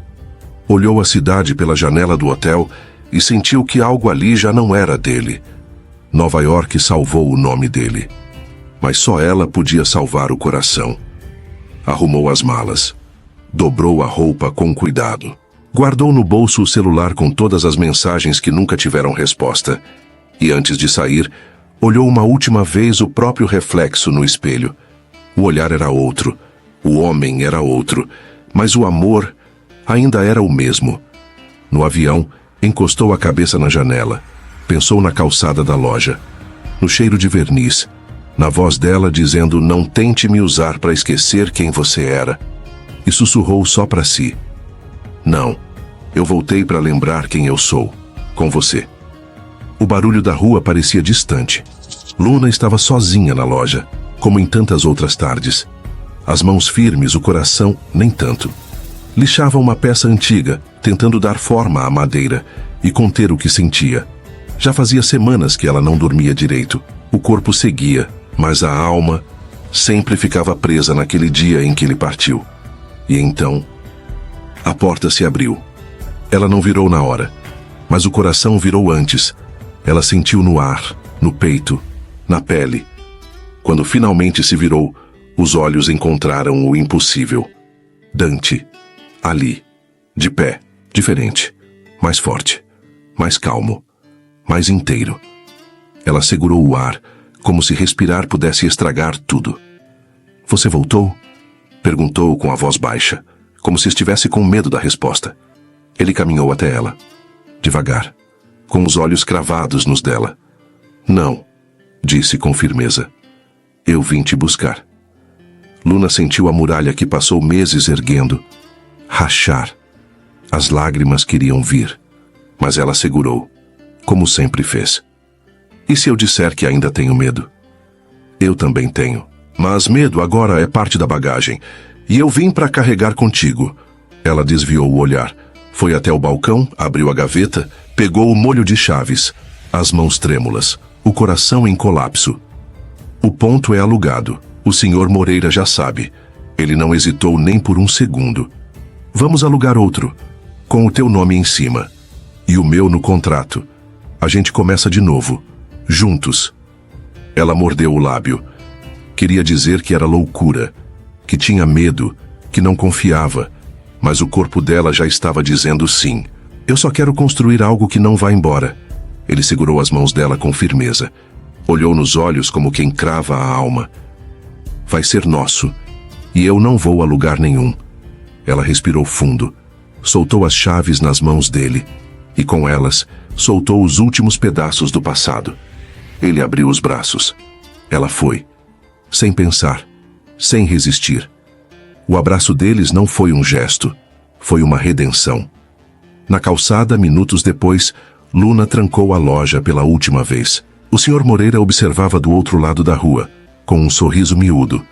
Olhou a cidade pela janela do hotel e sentiu que algo ali já não era dele. Nova York salvou o nome dele. Mas só ela podia salvar o coração. Arrumou as malas. Dobrou a roupa com cuidado. Guardou no bolso o celular com todas as mensagens que nunca tiveram resposta. E antes de sair, olhou uma última vez o próprio reflexo no espelho. O olhar era outro. O homem era outro. Mas o amor ainda era o mesmo. No avião, encostou a cabeça na janela. Pensou na calçada da loja. No cheiro de verniz. Na voz dela dizendo: "Não tente me usar para esquecer quem você era." E sussurrou só para si: "Não, eu voltei para lembrar quem eu sou, com você." O barulho da rua parecia distante. Luna estava sozinha na loja, como em tantas outras tardes. As mãos firmes, o coração nem tanto. Lixava uma peça antiga, tentando dar forma à madeira e conter o que sentia. Já fazia semanas que ela não dormia direito. O corpo seguia, mas a alma sempre ficava presa naquele dia em que ele partiu. E então, a porta se abriu. Ela não virou na hora, mas o coração virou antes. Ela sentiu no ar, no peito, na pele. Quando finalmente se virou, os olhos encontraram o impossível. Dante, ali, de pé, diferente, mais forte, mais calmo, mais inteiro. Ela segurou o ar, como se respirar pudesse estragar tudo. "Você voltou?" perguntou com a voz baixa, como se estivesse com medo da resposta. Ele caminhou até ela, devagar, com os olhos cravados nos dela. "Não", disse com firmeza. "Eu vim te buscar." Luna sentiu a muralha que passou meses erguendo rachar. As lágrimas queriam vir, mas ela segurou, como sempre fez. "E se eu disser que ainda tenho medo?" "Eu também tenho. Mas medo agora é parte da bagagem. E eu vim para carregar contigo." Ela desviou o olhar. Foi até o balcão, abriu a gaveta, pegou o molho de chaves, as mãos trêmulas, o coração em colapso. "O ponto é alugado. O senhor Moreira já sabe." Ele não hesitou nem por um segundo. "Vamos alugar outro, com o teu nome em cima. E o meu no contrato. A gente começa de novo, juntos." Ela mordeu o lábio. Queria dizer que era loucura, que tinha medo, que não confiava, mas o corpo dela já estava dizendo sim. "Eu só quero construir algo que não vá embora." Ele segurou as mãos dela com firmeza. Olhou nos olhos como quem crava a alma. "Vai ser nosso, e eu não vou a lugar nenhum." Ela respirou fundo, soltou as chaves nas mãos dele, e com elas, soltou os últimos pedaços do passado. Ele abriu os braços. Ela foi. Sem pensar, sem resistir. O abraço deles não foi um gesto, foi uma redenção. Na calçada, minutos depois, Luna trancou a loja pela última vez. O Sr. Moreira observava do outro lado da rua, com um sorriso miúdo,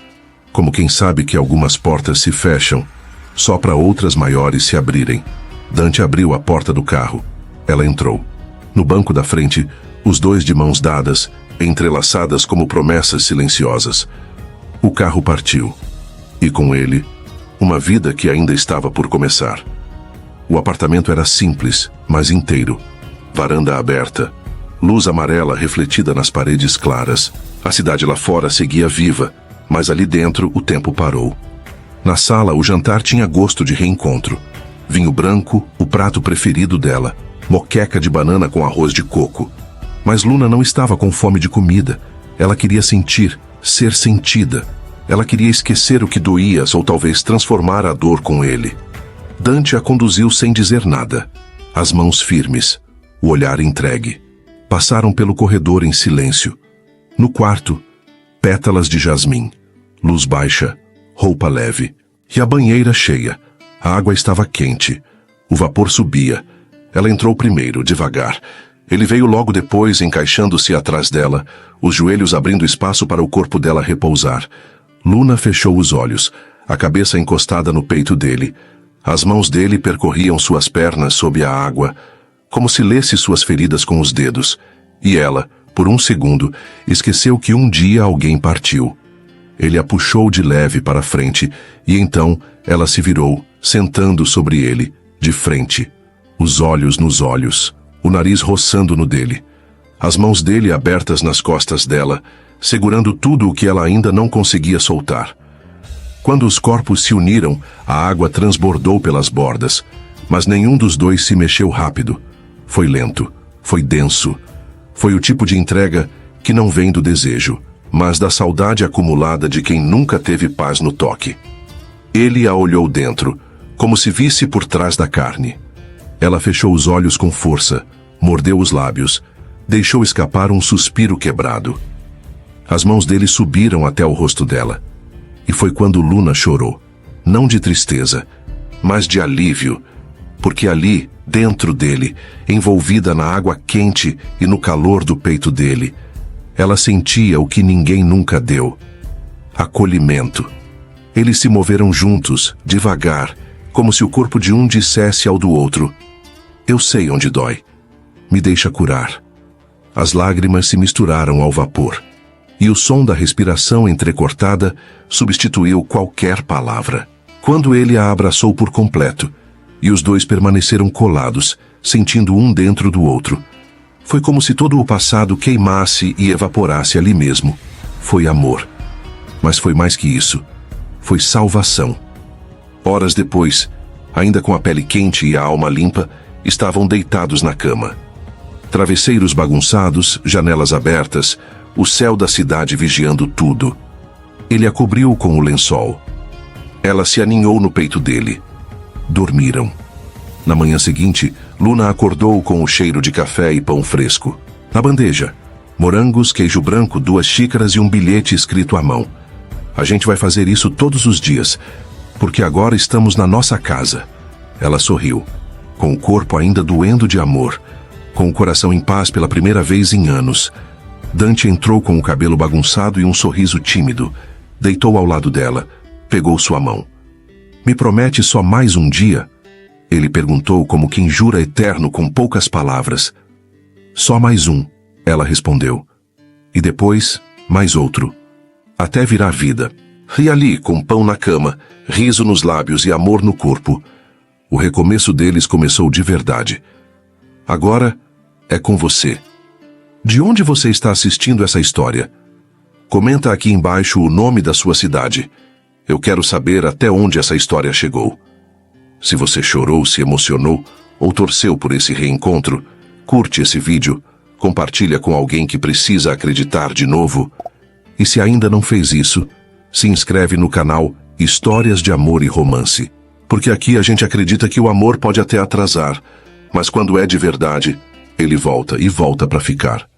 como quem sabe que algumas portas se fecham, só para outras maiores se abrirem. Dante abriu a porta do carro. Ela entrou. No banco da frente, os dois de mãos dadas, entrelaçadas como promessas silenciosas. O carro partiu. E com ele, uma vida que ainda estava por começar. O apartamento era simples, mas inteiro. Varanda aberta, luz amarela refletida nas paredes claras. A cidade lá fora seguia viva, mas ali dentro o tempo parou. Na sala, o jantar tinha gosto de reencontro. Vinho branco, o prato preferido dela. Moqueca de banana com arroz de coco. Mas Luna não estava com fome de comida. Ela queria sentir, ser sentida. Ela queria esquecer o que doía ou talvez transformar a dor com ele. Dante a conduziu sem dizer nada. As mãos firmes, o olhar entregue. Passaram pelo corredor em silêncio. No quarto, pétalas de jasmim, luz baixa, roupa leve. E a banheira cheia. A água estava quente. O vapor subia. Ela entrou primeiro, devagar. Ele veio logo depois, encaixando-se atrás dela, os joelhos abrindo espaço para o corpo dela repousar. Luna fechou os olhos, a cabeça encostada no peito dele. As mãos dele percorriam suas pernas sob a água, como se lesse suas feridas com os dedos. E ela, por um segundo, esqueceu que um dia alguém partiu. Ele a puxou de leve para frente, e então ela se virou, sentando sobre ele, de frente, os olhos nos olhos, o nariz roçando no dele, as mãos dele abertas nas costas dela, segurando tudo o que ela ainda não conseguia soltar. Quando os corpos se uniram, a água transbordou pelas bordas, mas nenhum dos dois se mexeu rápido. Foi lento, foi denso. Foi o tipo de entrega que não vem do desejo, mas da saudade acumulada de quem nunca teve paz no toque. Ele a olhou dentro, como se visse por trás da carne. Ela fechou os olhos com força, mordeu os lábios, deixou escapar um suspiro quebrado. As mãos dele subiram até o rosto dela. E foi quando Luna chorou, não de tristeza, mas de alívio, porque ali, dentro dele, envolvida na água quente e no calor do peito dele, ela sentia o que ninguém nunca deu: acolhimento. Eles se moveram juntos, devagar, como se o corpo de um dissesse ao do outro: eu sei onde dói. Me deixa curar. As lágrimas se misturaram ao vapor, e o som da respiração entrecortada substituiu qualquer palavra. Quando ele a abraçou por completo, e os dois permaneceram colados, sentindo um dentro do outro, foi como se todo o passado queimasse e evaporasse ali mesmo. Foi amor. Mas foi mais que isso. Foi salvação. Horas depois, ainda com a pele quente e a alma limpa, estavam deitados na cama. Travesseiros bagunçados, janelas abertas, o céu da cidade vigiando tudo. Ele a cobriu com o lençol. Ela se aninhou no peito dele. Dormiram. Na manhã seguinte, Luna acordou com o cheiro de café e pão fresco. Na bandeja, morangos, queijo branco, 2 xícaras e um bilhete escrito à mão. A gente vai fazer isso todos os dias, porque agora estamos na nossa casa. Ela sorriu, com o corpo ainda doendo de amor, com o coração em paz pela primeira vez em anos. Dante entrou com o cabelo bagunçado e um sorriso tímido. Deitou ao lado dela, pegou sua mão. Me promete só mais um dia? Ele perguntou como quem jura eterno com poucas palavras. Só mais um, ela respondeu. E depois, mais outro. Até virar vida. E ali, com pão na cama, riso nos lábios e amor no corpo, o recomeço deles começou de verdade. Agora é com você. De onde você está assistindo essa história? Comenta aqui embaixo o nome da sua cidade. Eu quero saber até onde essa história chegou. Se você chorou, se emocionou ou torceu por esse reencontro, curte esse vídeo, compartilha com alguém que precisa acreditar de novo. E se ainda não fez isso, se inscreve no canal Histórias de Amor e Romance. Porque aqui a gente acredita que o amor pode até atrasar, mas quando é de verdade, ele volta e volta para ficar.